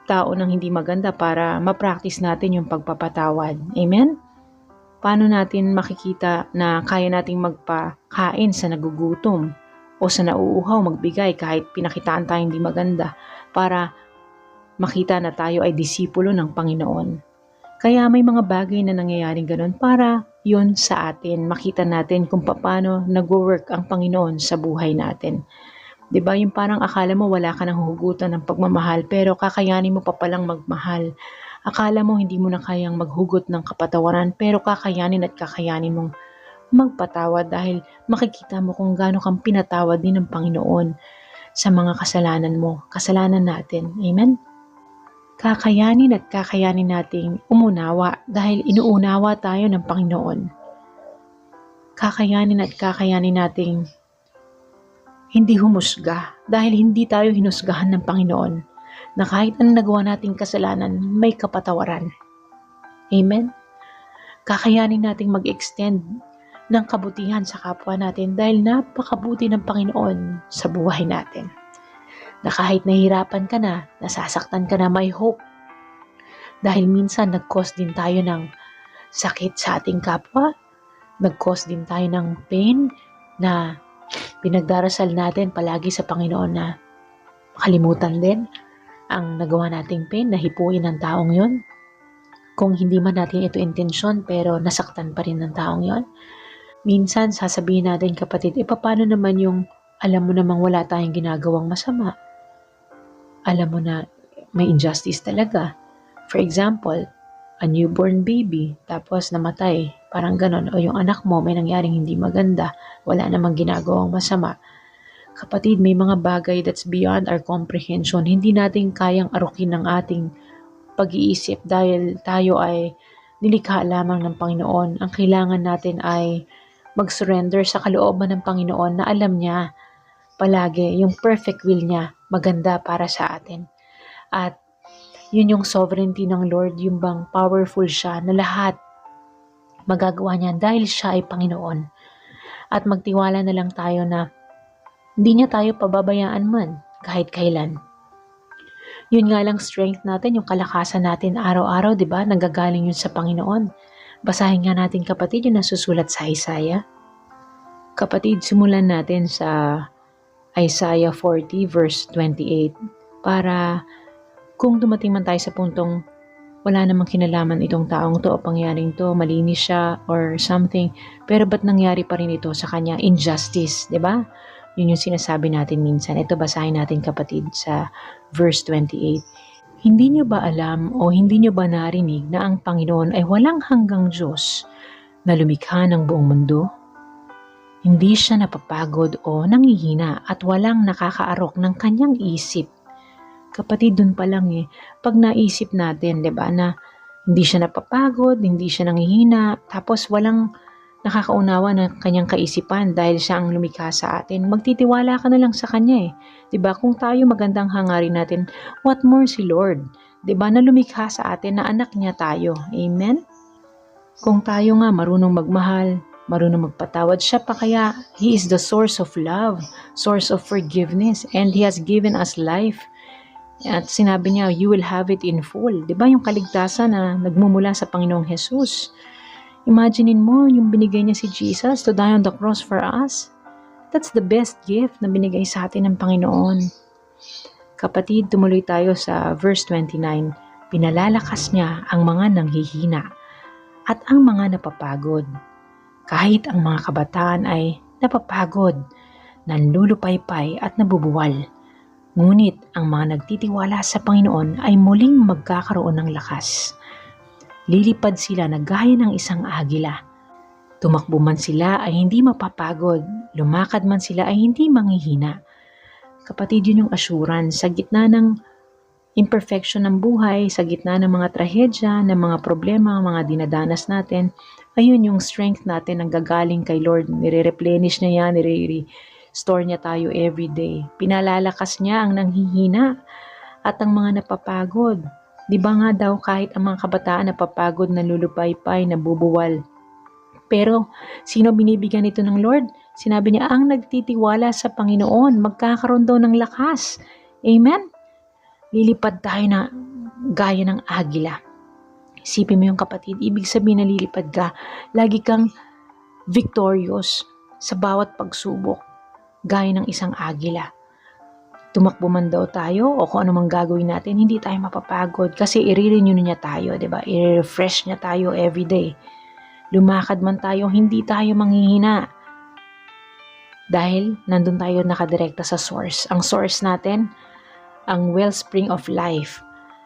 tao ng hindi maganda para ma-practice natin yung pagpapatawad? Amen? Paano natin makikita na kaya nating magpakain sa nagugutom o sa nauuhaw, magbigay kahit pinakitaan tayo hindi maganda para makita na tayo ay disipulo ng Panginoon? Kaya may mga bagay na nangyayaring ganun para yun sa atin, makita natin kung paano nag-work ang Panginoon sa buhay natin. Diba, yung parang akala mo wala ka nang hugutan ng pagmamahal, pero kakayanin mo pa palang magmahal. Akala mo hindi mo na kayang maghugot ng kapatawaran, pero kakayanin at kakayanin mong magpatawad dahil makikita mo kung gaano kang pinatawad din ng Panginoon sa mga kasalanan mo, kasalanan natin. Amen? Kakayanin at kakayanin nating umunawa dahil inuunawa tayo ng Panginoon. Kakayanin at kakayanin nating hindi humusga dahil hindi tayo hinusgahan ng Panginoon, na kahit anong nagawa nating kasalanan, may kapatawaran. Amen? Kakayanin nating mag-extend ng kabutihan sa kapwa natin dahil napakabuti ng Panginoon sa buhay natin. Na kahit nahihirapan ka na, nasasaktan ka na, may hope. Dahil minsan nag-cause din tayo ng sakit sa ating kapwa, nag-cause din tayo ng pain na pinagdarasal natin palagi sa Panginoon na makalimutan din ang nagawa nating pain, na hipuin ng taong yon. Kung hindi man natin ito intensyon, pero nasaktan pa rin ng taong yon. Minsan sasabihin natin, kapatid, paano naman yung alam mo namang wala tayong ginagawang masama? Alam mo na may injustice talaga. For example, a newborn baby, tapos namatay, parang ganon. O yung anak mo, may nangyaring hindi maganda, wala namang ginagawang masama. Kapatid, may mga bagay that's beyond our comprehension. Hindi natin kayang arukin ng ating pag-iisip dahil tayo ay nilikha lamang ng Panginoon. Ang kailangan natin ay mag-surrender sa kalooban ng Panginoon na alam niya palagi yung perfect will niya, maganda para sa atin. At yun yung sovereignty ng Lord, yung bang powerful siya na lahat magagawa niya dahil siya ay Panginoon. At magtiwala na lang tayo na hindi niya tayo pababayaan man kahit kailan. Yun nga lang strength natin, yung kalakasan natin araw-araw, di ba? Nanggagaling yun sa Panginoon. Basahin nga natin, kapatid, yung nasusulat sa Isaiah. Kapatid, simulan natin sa Isaiah 40 verse 28 para kung dumating man tayo sa puntong wala namang kinalaman itong taong to o pangyaring to, malinis siya or something, pero ba't nangyari pa rin ito sa kanya? Injustice, di ba? Yun yung sinasabi natin minsan. Ito, basahin natin, kapatid, sa verse 28. Hindi nyo ba alam o hindi nyo ba narinig na ang Panginoon ay walang hanggang Diyos na lumikha ng buong mundo? Hindi siya napapagod o nangihina at walang nakakaarok ng kanyang isip. Kapatid, dun pa lang pag naisip natin, di ba, na hindi siya napapagod, hindi siya nangihina, tapos walang nakakaunawa ng kanyang kaisipan dahil siya ang lumikha sa atin, magtitiwala ka na lang sa kanya Di ba? Kung tayo magandang hangarin natin, what more si Lord? Di ba, na lumikha sa atin, na anak niya tayo. Amen? Kung tayo nga marunong magmahal, marunong magpatawad, siya pa kaya, He is the source of love, source of forgiveness, and He has given us life. At sinabi niya, you will have it in full. Diba yung kaligtasan na nagmumula sa Panginoong Jesus? Imaginein mo yung binigay niya si Jesus to die on the cross for us. That's the best gift na binigay sa atin ng Panginoon. Kapatid, tumuloy tayo sa verse 29. Pinalalakas niya ang mga nanghihina at ang mga napapagod. Kahit ang mga kabataan ay napapagod, nanlulupaypay at nabubuwal. Ngunit ang mga nagtitiwala sa Panginoon ay muling magkakaroon ng lakas. Lilipad sila na gaya ng isang agila. Tumakbo man sila ay hindi mapapagod, lumakad man sila ay hindi manghihina. Kapatid, yun yung assurance sa gitna ng imperfection ng buhay, sa gitna ng mga trahedya, ng mga problema, mga dinadanas natin. Ayun yung strength natin ang gagaling kay Lord. Nire-replenish niya yan, nire-restore niya tayo every day. Pinalalakas niya ang nanghihina at ang mga napapagod. Di ba nga daw kahit ang mga kabataan napapagod, nalulupaypay, nabubuwal. Pero sino binibigyan ito ng Lord? Sinabi niya, ang nagtitiwala sa Panginoon, magkakaroon daw ng lakas. Amen? Lilipad tayo na gaya ng agila. Isipin mo yung kapatid, ibig sabihin na lilipad ka, lagi kang victorious sa bawat pagsubok, gaya ng isang agila. Tumakbo man daw tayo o kung ano mang gagawin natin, hindi tayo mapapagod kasi i-renew niya tayo, diba? I-refresh niya tayo every day. Lumakad man tayo, hindi tayo manghihina. Dahil nandun tayo nakadirekta sa source. Ang source natin, ang wellspring of life,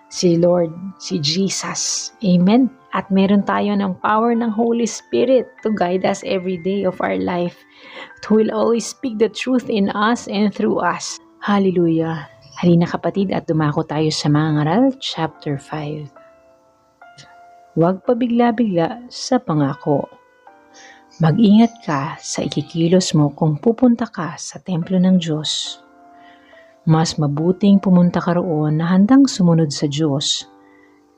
si Lord, si Jesus. Amen? At meron tayo ng power ng Holy Spirit to guide us every day of our life. Who will always speak the truth in us and through us. Hallelujah. Halina kapatid at dumako tayo sa mga ngaral, chapter 5. Huwag pabigla-bigla sa pangako. Mag-ingat ka sa ikikilos mo kung pupunta ka sa templo ng Diyos. Mas mabuting pumunta ka roon na handang sumunod sa Diyos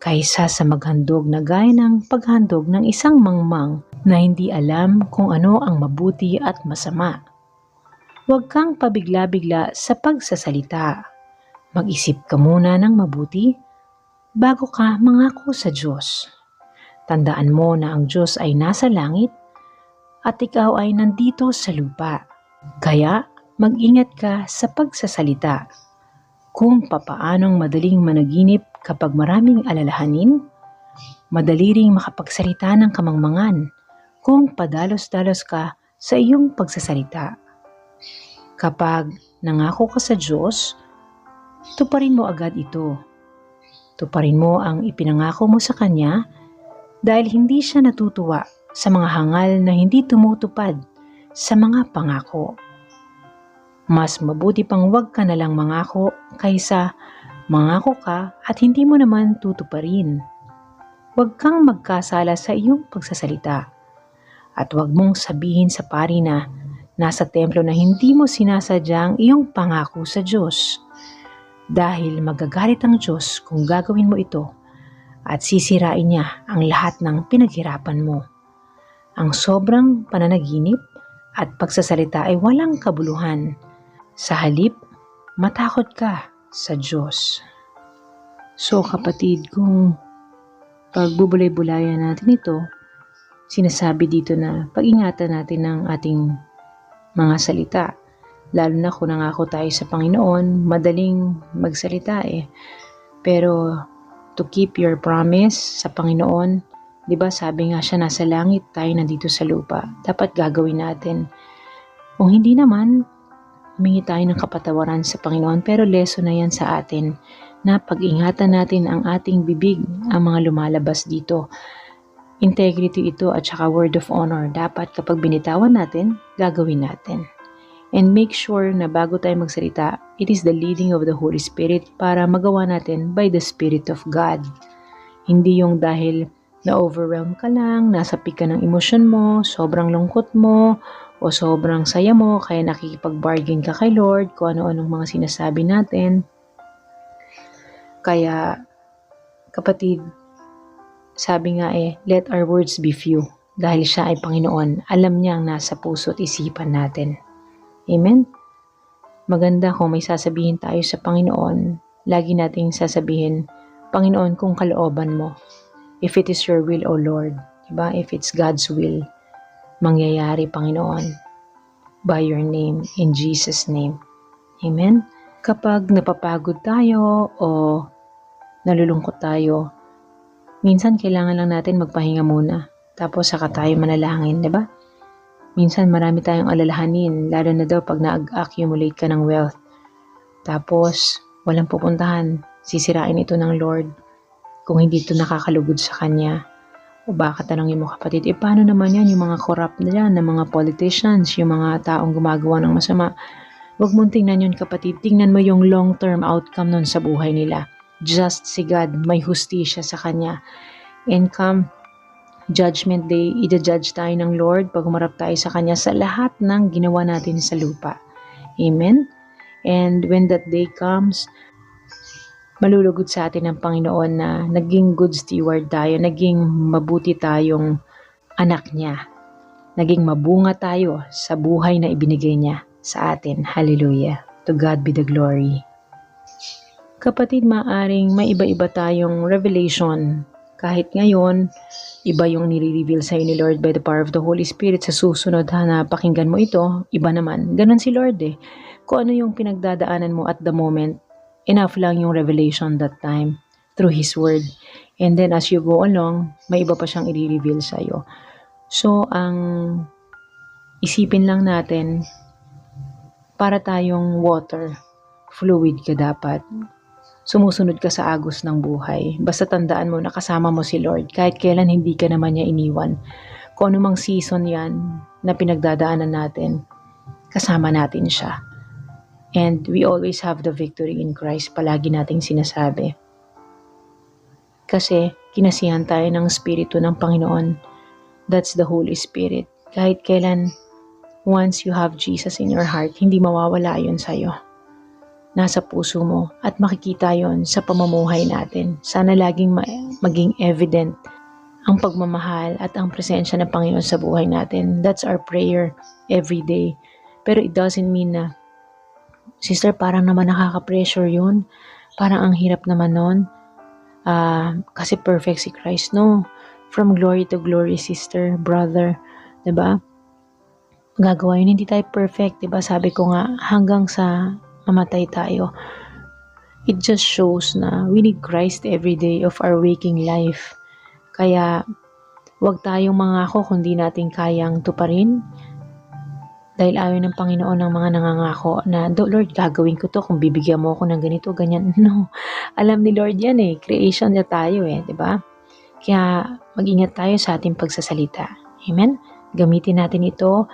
kaysa sa maghandog na gaya ng paghandog ng isang mangmang na hindi alam kung ano ang mabuti at masama. Huwag kang pabigla-bigla sa pagsasalita. Mag-isip ka muna ng mabuti bago ka mangako sa Diyos. Tandaan mo na ang Diyos ay nasa langit at ikaw ay nandito sa lupa. Kaya mag-ingat ka sa pagsasalita. Kung papaanong madaling managinip kapag maraming alalahanin, madali ring makapagsalita ng kamangmangan kung padalos-dalos ka sa iyong pagsasalita. Kapag nangako ka sa Diyos, tuparin mo agad ito. Tuparin mo ang ipinangako mo sa Kanya dahil hindi siya natutuwa sa mga hangal na hindi tumutupad sa mga pangako. Mas mabuti pang huwag ka nalang mangako kaysa mangako ka at hindi mo naman tutuparin. Huwag kang magkasala sa iyong pagsasalita at huwag mong sabihin sa pari na nasa templo na hindi mo sinasadyang iyong pangako sa Diyos. Dahil magagalit ang Diyos kung gagawin mo ito at sisirain niya ang lahat ng pinaghirapan mo. Ang sobrang pananaginip at pagsasalita ay walang kabuluhan. Sa halip, matakot ka sa Diyos. So kapatid, kung pagbubulay-bulayan natin ito, sinasabi dito na pag-ingatan natin ang ating mga salita. Lalo na kung nangako tayo sa Panginoon, madaling magsalita Pero to keep your promise sa Panginoon, di ba sabi nga siya nasa langit, tayo nandito sa lupa. Dapat gagawin natin. Kung hindi naman, humingi tayo ng kapatawaran sa Panginoon, pero lesson na yan sa atin na pag-ingatan natin ang ating bibig, ang mga lumalabas dito. Integrity ito at saka word of honor. Dapat kapag binitawan natin, gagawin natin. And make sure na bago tayo magsalita, it is the leading of the Holy Spirit para magawa natin by the Spirit of God. Hindi yung dahil na-overwhelm ka lang, nasa peak ka ng emosyon mo, sobrang lungkot mo, o sobrang saya mo, kaya nakikipag-bargain ka kay Lord, kung ano-anong mga sinasabi natin. Kaya, kapatid, sabi nga let our words be few. Dahil siya ay Panginoon, alam niya ang nasa puso at isipan natin. Amen? Maganda kung may sasabihin tayo sa Panginoon, lagi nating sasabihin, Panginoon, kung kalooban mo. If it is your will, O Lord. Diba? If it's God's will, mangyayari, Panginoon, by your name, in Jesus' name. Amen? Kapag napapagod tayo o nalulungkot tayo, minsan kailangan lang natin magpahinga muna. Tapos saka tayo manalangin, di ba? Minsan marami tayong alalahanin, lalo na daw pag na-accumulate ka ng wealth. Tapos walang pupuntahan, sisirain ito ng Lord kung hindi ito nakakalugod sa Kanya. O baka tanongin mo kapatid, paano naman yan yung mga corrupt na yan, ng mga politicians, yung mga taong gumagawa ng masama? Huwag mong tingnan yun kapatid, tingnan mo yung long-term outcome nun sa buhay nila. Just si God, may hustisya sa Kanya. And come Judgment Day, i-judge tayo ng Lord pag umarap tayo sa Kanya sa lahat ng ginawa natin sa lupa. Amen? And when that day comes, malulugod sa atin ng Panginoon na naging good steward tayo, naging mabuti tayong anak niya, naging mabunga tayo sa buhay na ibinigay niya sa atin. Hallelujah. To God be the glory. Kapatid, maaring may iba-iba tayong revelation. Kahit ngayon, iba yung nire-reveal sa'yo ni Lord by the power of the Holy Spirit. Sa susunod na pakinggan mo ito, iba naman. Ganon si Lord Kung ano yung pinagdadaanan mo at the moment, enough lang yung revelation that time through His Word. And then as you go along, may iba pa siyang i-reveal sa'yo. So, ang isipin lang natin, para tayong water, fluid ka dapat. Sumusunod ka sa agos ng buhay. Basta tandaan mo na kasama mo si Lord. Kahit kailan hindi ka naman niya iniwan. Kung anumang season yan na pinagdadaanan natin, kasama natin siya. And we always have the victory in Christ. Palagi nating sinasabi. Kasi kinasihan tayo ng Espiritu ng Panginoon. That's the Holy Spirit. Kahit kailan, once you have Jesus in your heart, hindi mawawala yun sa'yo. Nasa puso mo at makikita yon sa pamumuhay natin. Sana laging maging evident ang pagmamahal at ang presensya ng Panginoon sa buhay natin. That's our prayer every day. Pero it doesn't mean na Sister, parang naman nakaka-pressure yun. Parang ang hirap naman nun. Kasi perfect si Christ, no? From glory to glory, sister, brother. 'Di ba? Gagawa yun, hindi tayo perfect. 'Di ba? Sabi ko nga, hanggang sa mamatay tayo. It just shows na we need Christ every day of our waking life. Kaya, wag tayong mangako kung di natin kayang tuparin. Dahil ayaw ng Panginoon ng mga nangangako na, Lord, gagawin ko to kung bibigyan mo ako ng ganito, ganyan. No. Alam ni Lord yan eh. Creation niya tayo eh. 'Di ba? Kaya mag-ingat tayo sa ating pagsasalita. Amen? Gamitin natin ito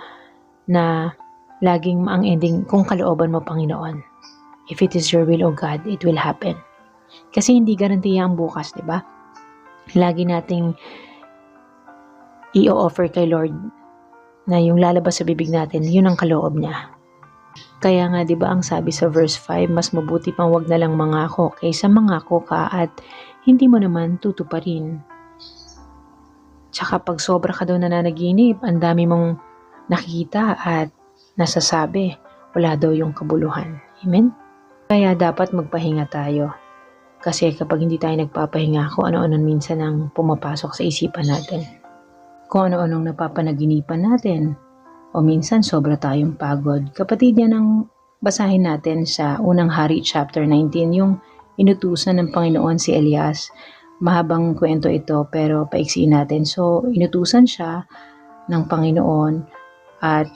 na laging ang ending kung kalooban mo, Panginoon. If it is your will, O God, it will happen. Kasi hindi garantiya ang bukas, 'di ba? Lagi nating i-offer kay Lord na yung lalabas sa bibig natin, yun ang kaloob niya. Kaya nga, 'di ba, ang sabi sa verse 5, mas mabuti pang wag na lang mangako kaysa mangako ka at hindi mo naman tutuparin. Tsaka pag sobra ka daw nananaginip, ang dami mong nakikita at nasasabi, wala daw yung kabuluhan. Amen? Kaya dapat magpahinga tayo. Kasi kapag hindi tayo nagpapahinga, kung ano-ano minsan ang pumapasok sa isipan natin. Kung ano-anong napapanaginipan natin. O minsan sobra tayong pagod. Kapatid, yan ang basahin natin sa unang Hari chapter 19, yung inutusan ng Panginoon si Elias. Mahabang kwento ito pero paiksiin natin. So, inutusan siya ng Panginoon at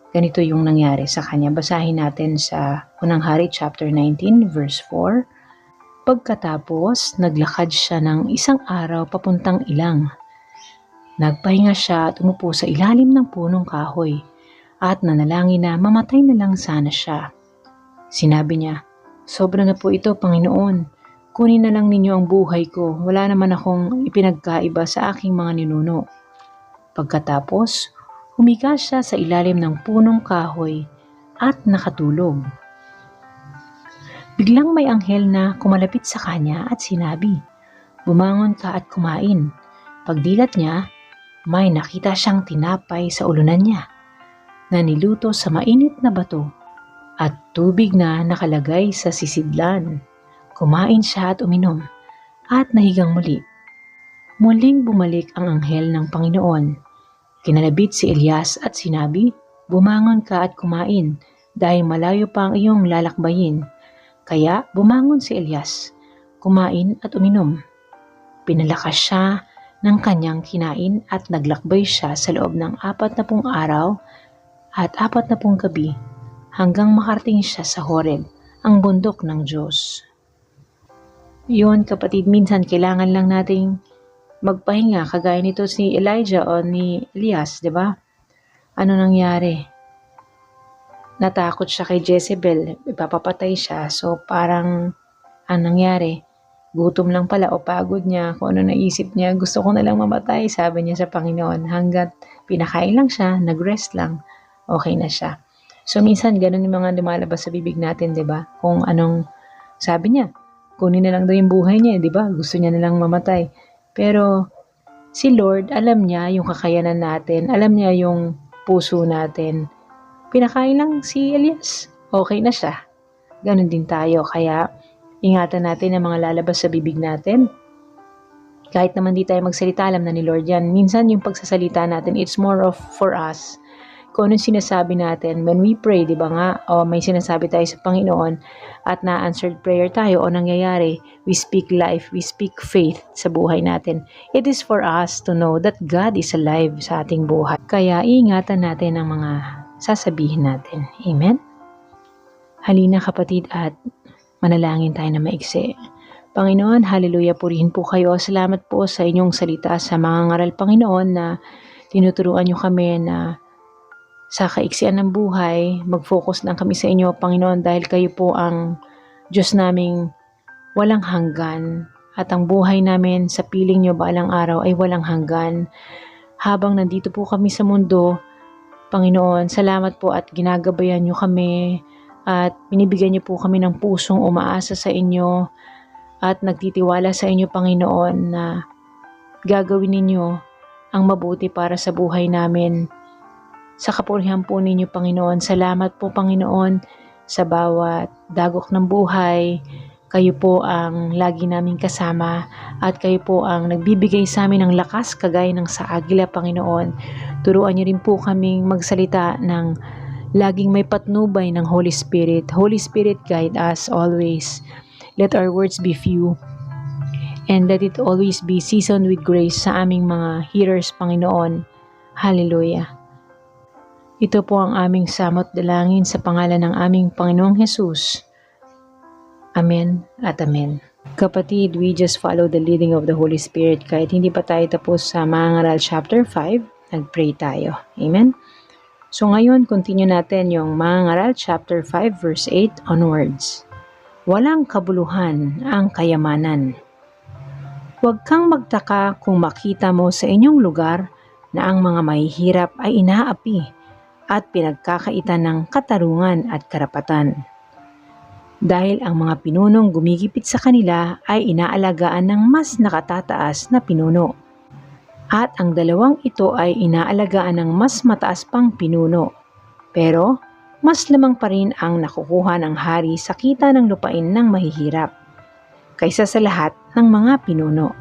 ganito yung nangyari sa kanya. Basahin natin sa unang Hari chapter 19 verse 4. Pagkatapos, naglakad siya ng isang araw papuntang Ilang. Nagpahinga siya at umupo sa ilalim ng punong kahoy at nanalangin na mamatay na lang sana siya. Sinabi niya, sobra na po ito, Panginoon. Kunin na lang ninyo ang buhay ko. Wala naman akong ipinagkaiba sa aking mga ninuno. Pagkatapos, humiga siya sa ilalim ng punong kahoy at nakatulog. Biglang may anghel na kumalapit sa kanya at sinabi, bumangon ka at kumain. Pagdilat niya, may nakita siyang tinapay sa ulunan niya na niluto sa mainit na bato at tubig na nakalagay sa sisidlan. Kumain siya at uminom at nahigang muli. Muling bumalik ang anghel ng Panginoon. Kinalabit si Elias at sinabi, bumangon ka at kumain dahil malayo pa ang iyong lalakbayin. Kaya bumangon si Elias, kumain at uminom. Pinalakas siya ng kanyang kinain at naglakbay siya sa loob ng 40 araw at 40 gabi hanggang makarating siya sa Horeb, ang bundok ng Diyos. Yun kapatid, minsan kailangan lang nating magpahinga kagaya nito si Elijah o ni Elias, di ba? Ano nangyari? Natakot siya kay Jezebel, ipapapatay siya. So parang ang nangyari, gutom lang pala o pagod niya, kung ano naisip niya, gusto ko na lang mamatay, sabi niya sa Panginoon. Hanggat pinakain lang siya, nag-rest lang, okay na siya. So minsan ganun yung mga lumalabas sa bibig natin, di ba? Kung anong sabi niya, kunin na lang daw yung buhay niya, di ba? Gusto niya na lang mamatay. Pero si Lord, alam niya yung kakayanan natin, alam niya yung puso natin. Pinakain lang si Elias, okay na siya. Ganun din tayo, kaya ingatan natin ang mga lalabas sa bibig natin. Kahit naman di tayo magsalita, alam na ni Lord yan. Minsan yung pagsasalita natin, it's more of for us. Kung anong sinasabi natin, when we pray, di ba nga, o may sinasabi tayo sa Panginoon at na-answered prayer tayo o nangyayari, we speak life, we speak faith sa buhay natin. It is for us to know that God is alive sa ating buhay. Kaya iingatan natin ang mga sasabihin natin. Amen? Halina kapatid at manalangin tayo na maiksi. Panginoon, hallelujah, purihin po kayo. Salamat po sa inyong salita sa mga ngaral, Panginoon, na tinuturuan nyo kami na sa kaiksian ng buhay, mag-focus lang kami sa inyo, Panginoon, dahil kayo po ang Diyos naming walang hanggan at ang buhay namin sa piling nyo balang araw ay walang hanggan. Habang nandito po kami sa mundo, Panginoon, salamat po at ginagabayan nyo kami at binibigyan niyo po kami ng pusong umaasa sa inyo at nagtitiwala sa inyo, Panginoon, na gagawin ninyo ang mabuti para sa buhay namin. Sa kapurihan po ninyo, Panginoon, salamat po, Panginoon, sa bawat dagok ng buhay. Kayo po ang lagi naming kasama at kayo po ang nagbibigay sa amin ng lakas kagaya ng sa agila, Panginoon. Turuan niyo rin po kaming magsalita ng laging may patnubay ng Holy Spirit. Holy Spirit, guide us always. Let our words be few and let it always be seasoned with grace sa aming mga hearers, Panginoon. Hallelujah. Ito po ang aming samot dalangin sa pangalan ng aming Panginoong Jesus. Amen at amen. Kapatid, we just follow the leading of the Holy Spirit. Kahit hindi pa tayo tapos sa Mga Ngaral chapter 5, nag-pray tayo. Amen? So ngayon, continue natin yung Mga Ngaral chapter 5 verse 8 onwards. Walang kabuluhan ang kayamanan. Huwag kang magtaka kung makita mo sa inyong lugar na ang mga mahihirap ay inaapi at pinagkakaitan ng katarungan at karapatan. Dahil ang mga pinunong gumigipit sa kanila ay inaalagaan ng mas nakatataas na pinuno. At ang dalawang ito ay inaalagaan ng mas mataas pang pinuno. Pero, mas lamang pa rin ang nakukuha ng hari sa kita ng lupain ng mahihirap, kaysa sa lahat ng mga pinuno.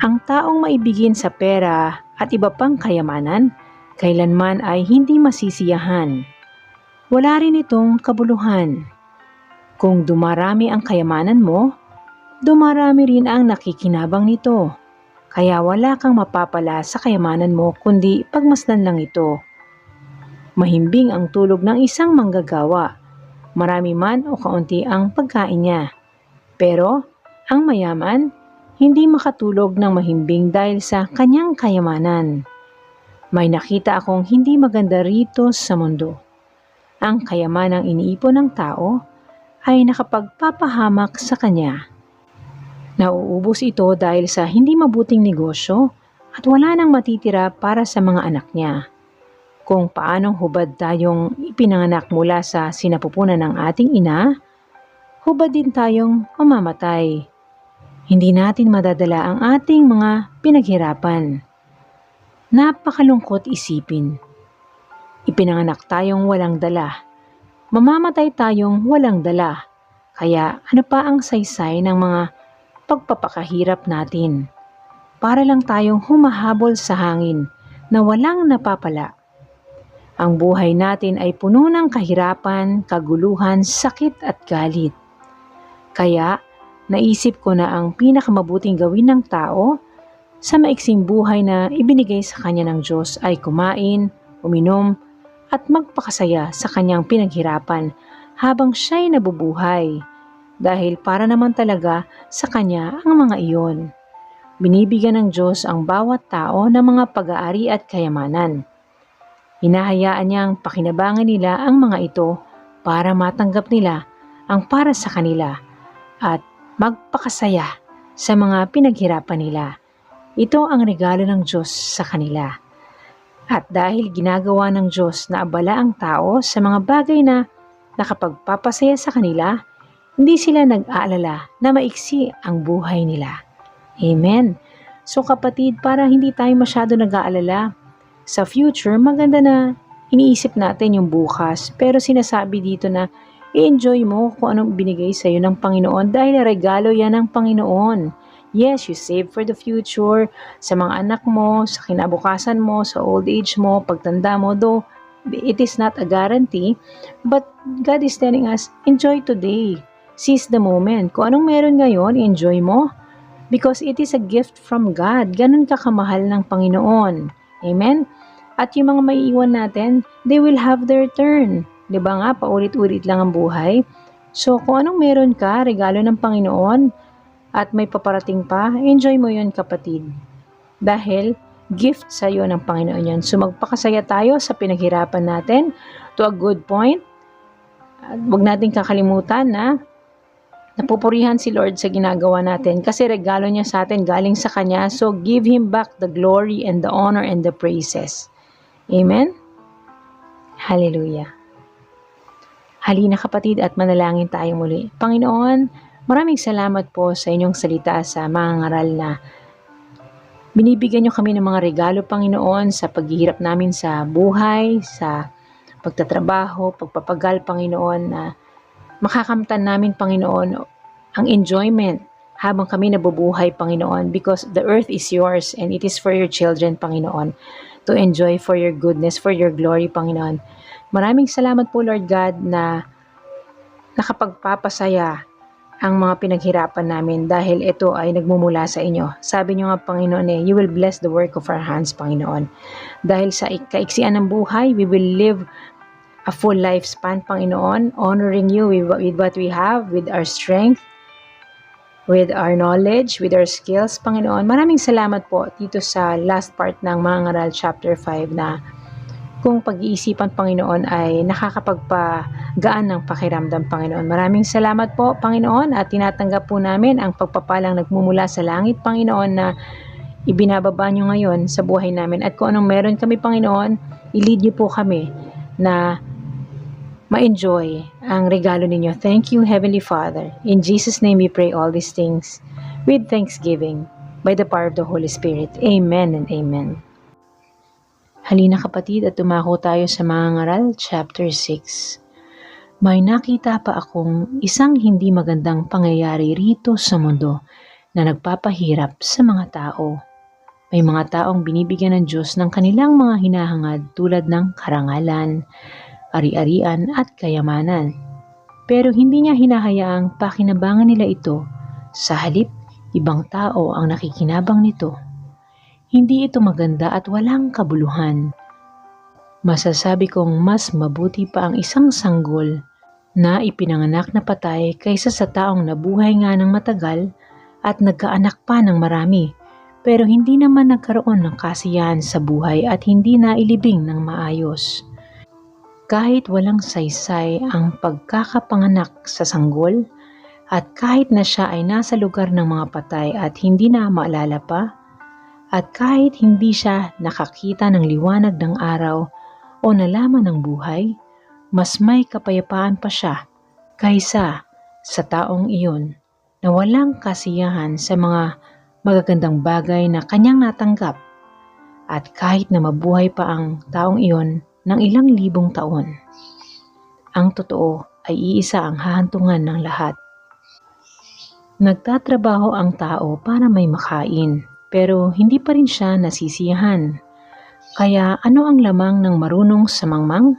Ang taong maibigin sa pera at iba pang kayamanan, kailanman ay hindi masisiyahan. Wala rin itong kabuluhan. Kung dumarami ang kayamanan mo, dumarami rin ang nakikinabang nito. Kaya wala kang mapapala sa kayamanan mo kundi pagmasdan lang ito. Mahimbing ang tulog ng isang manggagawa. Marami man o kaunti ang pagkain niya. Pero ang mayaman, hindi makatulog ng mahimbing dahil sa kanyang kayamanan. May nakita akong hindi maganda rito sa mundo. Ang kayamanang iniipon ng tao ay nakapagpapahamak sa kanya. Nauubos ito dahil sa hindi mabuting negosyo at wala nang matitira para sa mga anak niya. Kung paanong hubad tayong ipinanganak mula sa sinapupunan ng ating ina, hubad din tayong mamamatay. Hindi natin madadala ang ating mga pinaghirapan. Napakalungkot isipin. Ipinanganak tayong walang dala. Mamamatay tayong walang dala. Kaya ano pa ang saysay ng mga pagpapakahirap natin? Para lang tayong humahabol sa hangin na walang napapala. Ang buhay natin ay puno ng kahirapan, kaguluhan, sakit at galit. Kaya naisip ko na ang pinakamabuting gawin ng tao sa maiksing buhay na ibinigay sa kanya ng Diyos ay kumain, uminom, at magpakasaya sa kanyang pinaghirapan habang siya'y nabubuhay. Dahil para naman talaga sa kanya ang mga iyon. Binibigyan ng Diyos ang bawat tao ng mga pag-aari at kayamanan. Hinahayaan niyang pakinabangan nila ang mga ito para matanggap nila ang para sa kanila at magpakasaya sa mga pinaghirapan nila. Ito ang regalo ng Diyos sa kanila. At dahil ginagawa ng Diyos na abala ang tao sa mga bagay na nakapagpapasaya sa kanila, hindi sila nag-aalala na maiksi ang buhay nila. Amen. So kapatid, para hindi tayo masyado nag-aalala sa future, maganda na iniisip natin yung bukas. Pero sinasabi dito na i-enjoy mo kung anong binigay sa iyo ng Panginoon dahil regalo yan ng Panginoon. Yes, you save for the future, sa mga anak mo, sa kinabukasan mo, sa old age mo, pagtanda mo, though it is not a guarantee, but God is telling us, enjoy today. Seize the moment. Kung anong meron ngayon, enjoy mo. Because it is a gift from God. Ganun kakamahal ng Panginoon. Amen? At yung mga maiiwan natin, they will have their turn. Diba nga, paulit-ulit lang ang buhay. So, kung anong meron ka, regalo ng Panginoon, at may paparating pa, enjoy mo yun kapatid. Dahil, gift sa iyo ng Panginoon yan. So, magpakasaya tayo sa pinaghirapan natin to a good point. At huwag natin kakalimutan na napupurihan si Lord sa ginagawa natin kasi regalo niya sa atin galing sa Kanya. So, give Him back the glory and the honor and the praises. Amen? Hallelujah. Halina kapatid at manalangin tayo muli. Panginoon, maraming salamat po sa inyong salita sa mga ngaral na binibigyan niyo kami ng mga regalo, Panginoon, sa paghihirap namin sa buhay, sa pagtatrabaho, pagpapagal, Panginoon, na makakamtan namin, Panginoon, ang enjoyment habang kami nabubuhay, Panginoon, because the earth is yours and it is for your children, Panginoon, to enjoy for your goodness, for your glory, Panginoon. Maraming salamat po, Lord God, na nakapagpapasaya ang mga pinaghirapan namin dahil ito ay nagmumula sa inyo. Sabi niyo nga, Panginoon, you will bless the work of our hands, Panginoon. Dahil sa kaiksian ng buhay, we will live a full lifespan, Panginoon, honoring you with what we have, with our strength, with our knowledge, with our skills, Panginoon. Maraming salamat po dito sa last part ng Mga Ngaral chapter 5 na kung pag-iisipan, Panginoon, ay nakakapagpagaan ng pakiramdam, Panginoon. Maraming salamat po, Panginoon, at tinatanggap po namin ang pagpapalang nagmumula sa langit, Panginoon, na ibinababa nyo ngayon sa buhay namin. At kung anong meron kami, Panginoon, i-lead nyo po kami na ma-enjoy ang regalo ninyo. Thank you, Heavenly Father. In Jesus' name we pray all these things with thanksgiving by the power of the Holy Spirit. Amen and amen. Halina kapatid at tumako tayo sa Mga Ngaral chapter 6. May nakita pa akong isang hindi magandang pangyayari rito sa mundo na nagpapahirap sa mga tao. May mga taong binibigyan ng Diyos ng kanilang mga hinahangad tulad ng karangalan, ari-arian at kayamanan. Pero hindi niya hinahayaang pakinabangan nila ito. Sa halip, ibang tao ang nakikinabang nito. Hindi ito maganda at walang kabuluhan. Masasabi kong mas mabuti pa ang isang sanggol na ipinanganak na patay kaysa sa taong nabuhay nga ng matagal at nagkaanak pa ng marami, pero hindi naman nagkaroon ng kasiyahan sa buhay at hindi nailibing ng maayos. Kahit walang saysay ang pagkakapanganak sa sanggol, at kahit na siya ay nasa lugar ng mga patay at hindi na maalala pa, at kahit hindi siya nakakita ng liwanag ng araw o nalaman ng buhay, mas may kapayapaan pa siya kaysa sa taong iyon na walang kasiyahan sa mga magagandang bagay na kanyang natanggap, at kahit na mabuhay pa ang taong iyon ng ilang libong taon. Ang totoo ay iisa ang hahantungan ng lahat. Nagtatrabaho ang tao para may makain, pero hindi pa rin siya nasisiyahan. Kaya ano ang lamang ng marunong sa mangmang?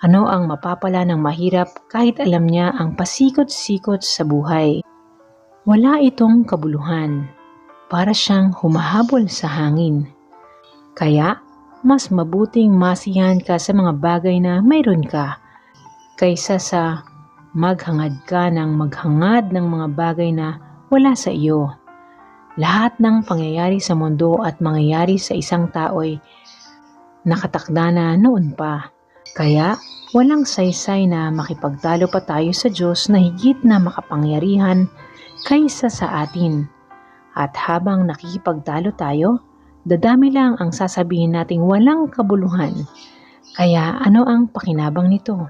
Ano ang mapapala ng mahirap kahit alam niya ang pasikot-sikot sa buhay? Wala itong kabuluhan, para siyang humahabol sa hangin. Kaya mas mabuting masiyahan ka sa mga bagay na mayroon ka, kaysa sa maghangad ka ng maghangad ng mga bagay na wala sa iyo. Lahat ng pangyayari sa mundo at mangyayari sa isang tao ay nakatakda na noon pa. Kaya walang saysay na makipagtalo pa tayo sa Diyos na higit na makapangyarihan kaysa sa atin. At habang nakikipagtalo tayo, dadami lang ang sasabihin nating walang kabuluhan. Kaya ano ang pakinabang nito?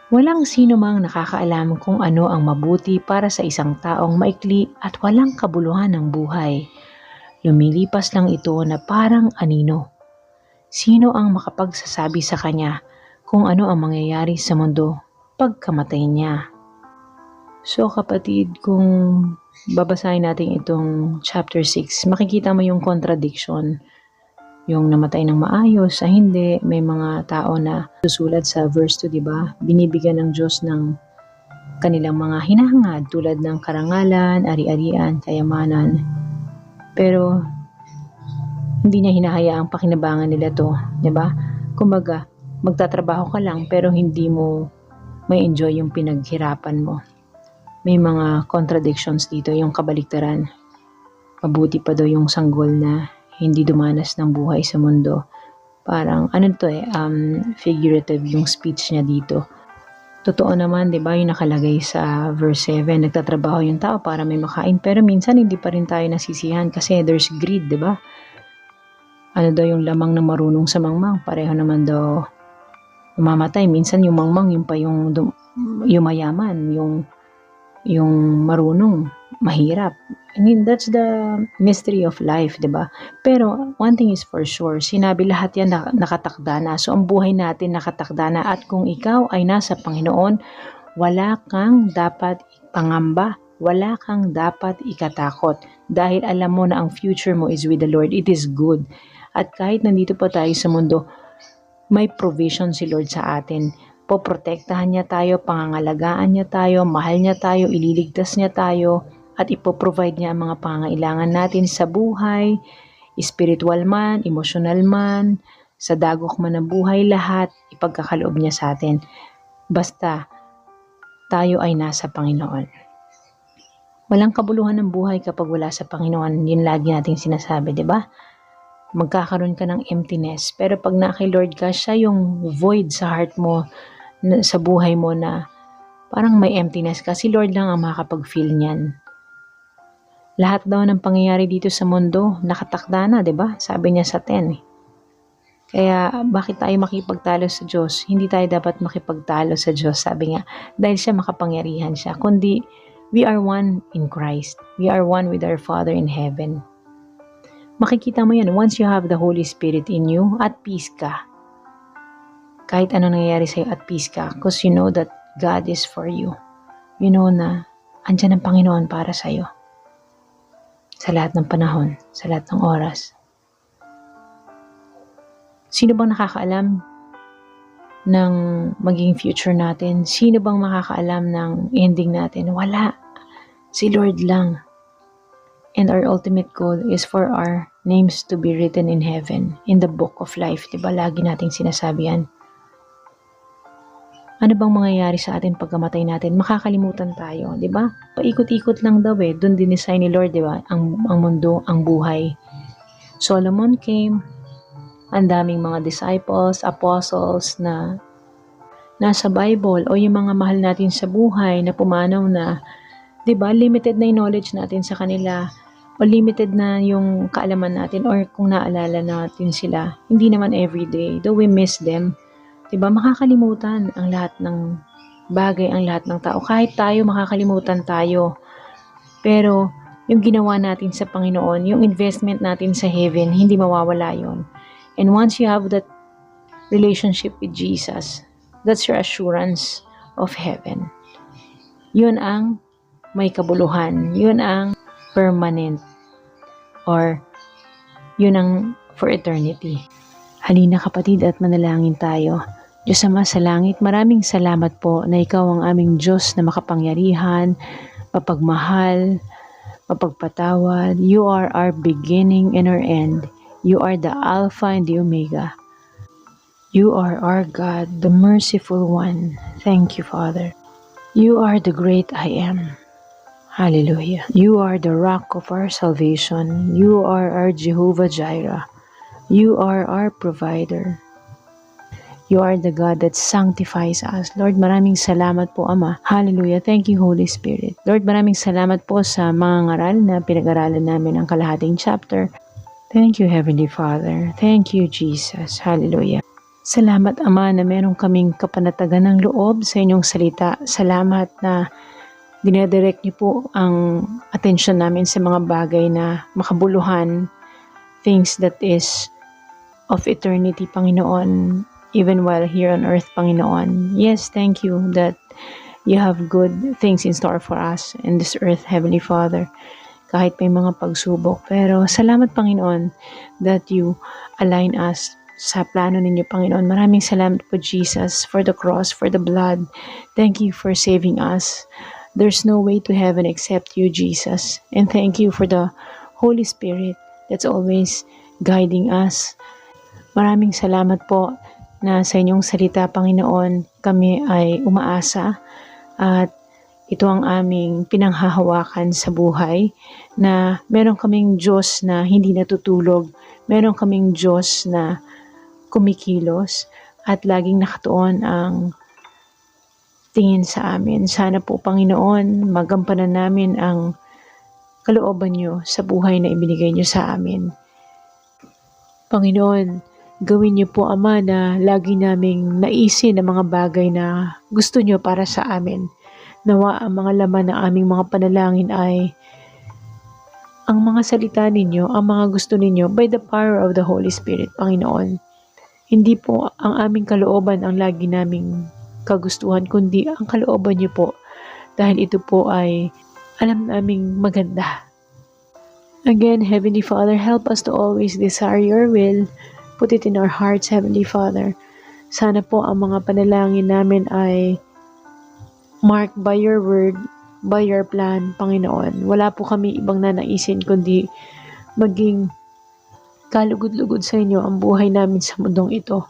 Walang sino mang nakakaalam kung ano ang mabuti para sa isang taong maikli at walang kabuluhan ng buhay. Lumilipas lang ito na parang anino. Sino ang makapagsasabi sa kanya kung ano ang mangyayari sa mundo pagkamatay niya? So kapatid, kung babasahin natin itong chapter 6, makikita mo yung contradiction. Yung namatay ng maayos, sa hindi, may mga tao na susulat sa verse 2, diba? Binibigyan ng Diyos ng kanilang mga hinahangad tulad ng karangalan, ari-arian, kayamanan. Pero hindi niya hinahayaang pakinabangan nila to, diba? Kumbaga, magtatrabaho ka lang pero hindi mo may enjoy yung pinaghirapan mo. May mga contradictions dito, yung kabaliktaran. Mabuti pa daw yung sanggol na hindi dumanas ng buhay sa mundo. Parang, figurative yung speech niya dito. Totoo naman, di ba, yung nakalagay sa verse 7, nagtatrabaho yung tao para may makain, pero minsan hindi pa rin tayo nasisihan kasi there's greed, di ba? Ano daw yung lamang na marunong sa mangmang, pareho naman daw mamamatay. Minsan yung mangmang, yung pa yung mayaman, yung yung marunong, mahirap. I mean, that's the mystery of life, di ba? Pero one thing is for sure, sinabi lahat yan nakatakda na. So ang buhay natin nakatakda na, at kung ikaw ay nasa Panginoon, wala kang dapat pangamba, wala kang dapat ikatakot, dahil alam mo na ang future mo is with the Lord. It is good. At kahit nandito pa tayo sa mundo, may provision si Lord sa atin. Poprotektahan niya tayo, pangangalagaan niya tayo, mahal niya tayo, ililigtas niya tayo, at ipoprovide niya ang mga pangangailangan natin sa buhay, spiritual man, emotional man, sa dagok man ng buhay, lahat ipagkakaloob niya sa atin. Basta tayo ay nasa Panginoon. Walang kabuluhan ng buhay kapag wala sa Panginoon. Yun lagi nating sinasabi, di ba? Magkakaroon ka ng emptiness. Pero pag na kay Lord ka, siya yung void sa heart mo, sa buhay mo, na parang may emptiness ka. Si Lord lang ang makakapag-feel niyan. Lahat daw ng pangyayari dito sa mundo, nakatakda na, di ba? Sabi niya sa 10. Kaya bakit tayo makipagtalo sa Diyos? Hindi tayo dapat makipagtalo sa Diyos, sabi nga. Dahil siya makapangyarihan siya. Kundi, we are one in Christ. We are one with our Father in heaven. Makikita mo yan, once you have the Holy Spirit in you, at peace ka. Kahit anong nangyayari sa'yo, at peace ka. Because you know that God is for you. You know na andyan ang Panginoon para sa'yo. Sa lahat ng panahon, sa lahat ng oras. Sino bang nakakaalam ng maging future natin? Sino bang makakaalam ng ending natin? Wala. Si Lord lang. And our ultimate goal is for our names to be written in heaven, in the book of life. Diba? Lagi nating sinasabi yan. Ano bang mangyayari sa atin pagkamatay natin? Makakalimutan tayo, di ba? Paikot-ikot lang daw eh. Doon din-design ni Lord, di ba? Ang mundo, ang buhay. Solomon came, ang daming mga disciples, apostles na nasa Bible, o yung mga mahal natin sa buhay na pumanaw na, di ba? Limited na yung knowledge natin sa kanila, o limited na yung kaalaman natin, or kung naalala natin sila. Hindi naman everyday, though we miss them. Diba, makakalimutan ang lahat ng bagay, ang lahat ng tao. Kahit tayo, makakalimutan tayo. Pero, yung ginawa natin sa Panginoon, yung investment natin sa heaven, hindi mawawala yon. And once you have that relationship with Jesus, that's your assurance of heaven. Yun ang may kabuluhan. Yun ang permanent. Or, yun ang for eternity. Halina kapatid at manalangin tayo. Diyos Ama sa langit, maraming salamat po na ikaw ang aming Diyos na makapangyarihan, mapagmahal, mapagpatawad. You are our beginning and our end. You are the Alpha and the Omega. You are our God, the merciful one. Thank you, Father. You are the great I am. Hallelujah. You are the rock of our salvation. You are our Jehovah Jireh. You are our provider. You are the God that sanctifies us. Lord, maraming salamat po, Ama. Hallelujah. Thank you, Holy Spirit. Lord, maraming salamat po sa mga ngaral na pinag-aralan namin ang kalahating chapter. Thank you, Heavenly Father. Thank you, Jesus. Hallelujah. Salamat, Ama, na meron kaming kapanatagan ng loob sa inyong salita. Salamat na dinedirect niyo po ang atensyon namin sa mga bagay na makabuluhan, things that is of eternity, Panginoon, even while here on earth, Panginoon. Yes, thank you that you have good things in store for us in this earth, Heavenly Father. Kahit may mga pagsubok. Pero salamat, Panginoon, that you align us sa plano ninyo, Panginoon. Maraming salamat po, Jesus, for the cross, for the blood. Thank you for saving us. There's no way to heaven except you, Jesus. And thank you for the Holy Spirit that's always guiding us. Maraming salamat po na sa inyong salita, Panginoon, kami ay umaasa at ito ang aming pinanghahawakan sa buhay, na meron kaming Diyos na hindi natutulog, meron kaming Diyos na kumikilos at laging nakatuon ang tingin sa amin. Sana po, Panginoon, magampanan namin ang kalooban niyo sa buhay na ibinigay niyo sa amin. Panginoon, gawin niyo po, Ama, na lagi naming naisin ang mga bagay na gusto niyo para sa amin. Nawa ang mga laman ng aming mga panalangin ay ang mga salita ninyo, ang mga gusto ninyo by the power of the Holy Spirit, Panginoon. Hindi po ang aming kalooban ang lagi naming kagustuhan, kundi ang kalooban niyo po. Dahil ito po ay alam naming maganda. Again, Heavenly Father, help us to always desire your will. Put it in our hearts, Heavenly Father. Sana po ang mga panalangin namin ay marked by your word, by your plan, Panginoon. Wala po kami ibang nanaisin kundi maging kalugod-lugod sa inyo ang buhay namin sa mundong ito.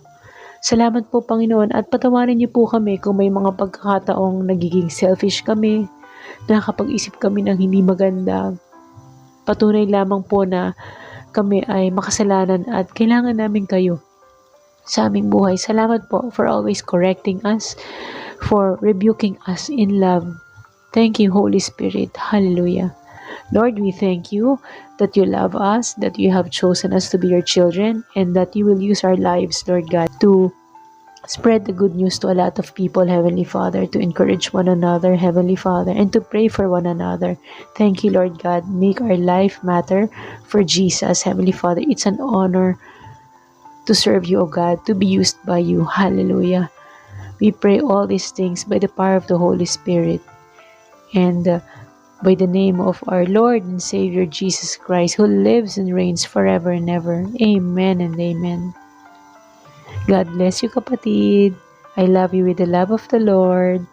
Salamat po, Panginoon, at patawarin niyo po kami kung may mga pagkakataong nagiging selfish kami, nakakapag-isip kami ng hindi maganda. Patunay lamang po na kami ay makasalanan at kailangan namin kayo sa aming buhay. Salamat po for always correcting us, for rebuking us in love. Thank you, Holy Spirit. Hallelujah. Lord, we thank you that you love us, that you have chosen us to be your children, and that you will use our lives, Lord God, to spread the good news to a lot of people, Heavenly Father, to encourage one another, Heavenly Father, and to pray for one another. Thank you, Lord God. Make our life matter for Jesus, Heavenly Father. It's an honor to serve you, O God, to be used by you. Hallelujah. We pray all these things by the power of the Holy Spirit and by the name of our Lord and Savior Jesus Christ, who lives and reigns forever and ever. Amen and amen. God bless you, kapatid. I love you with the love of the Lord.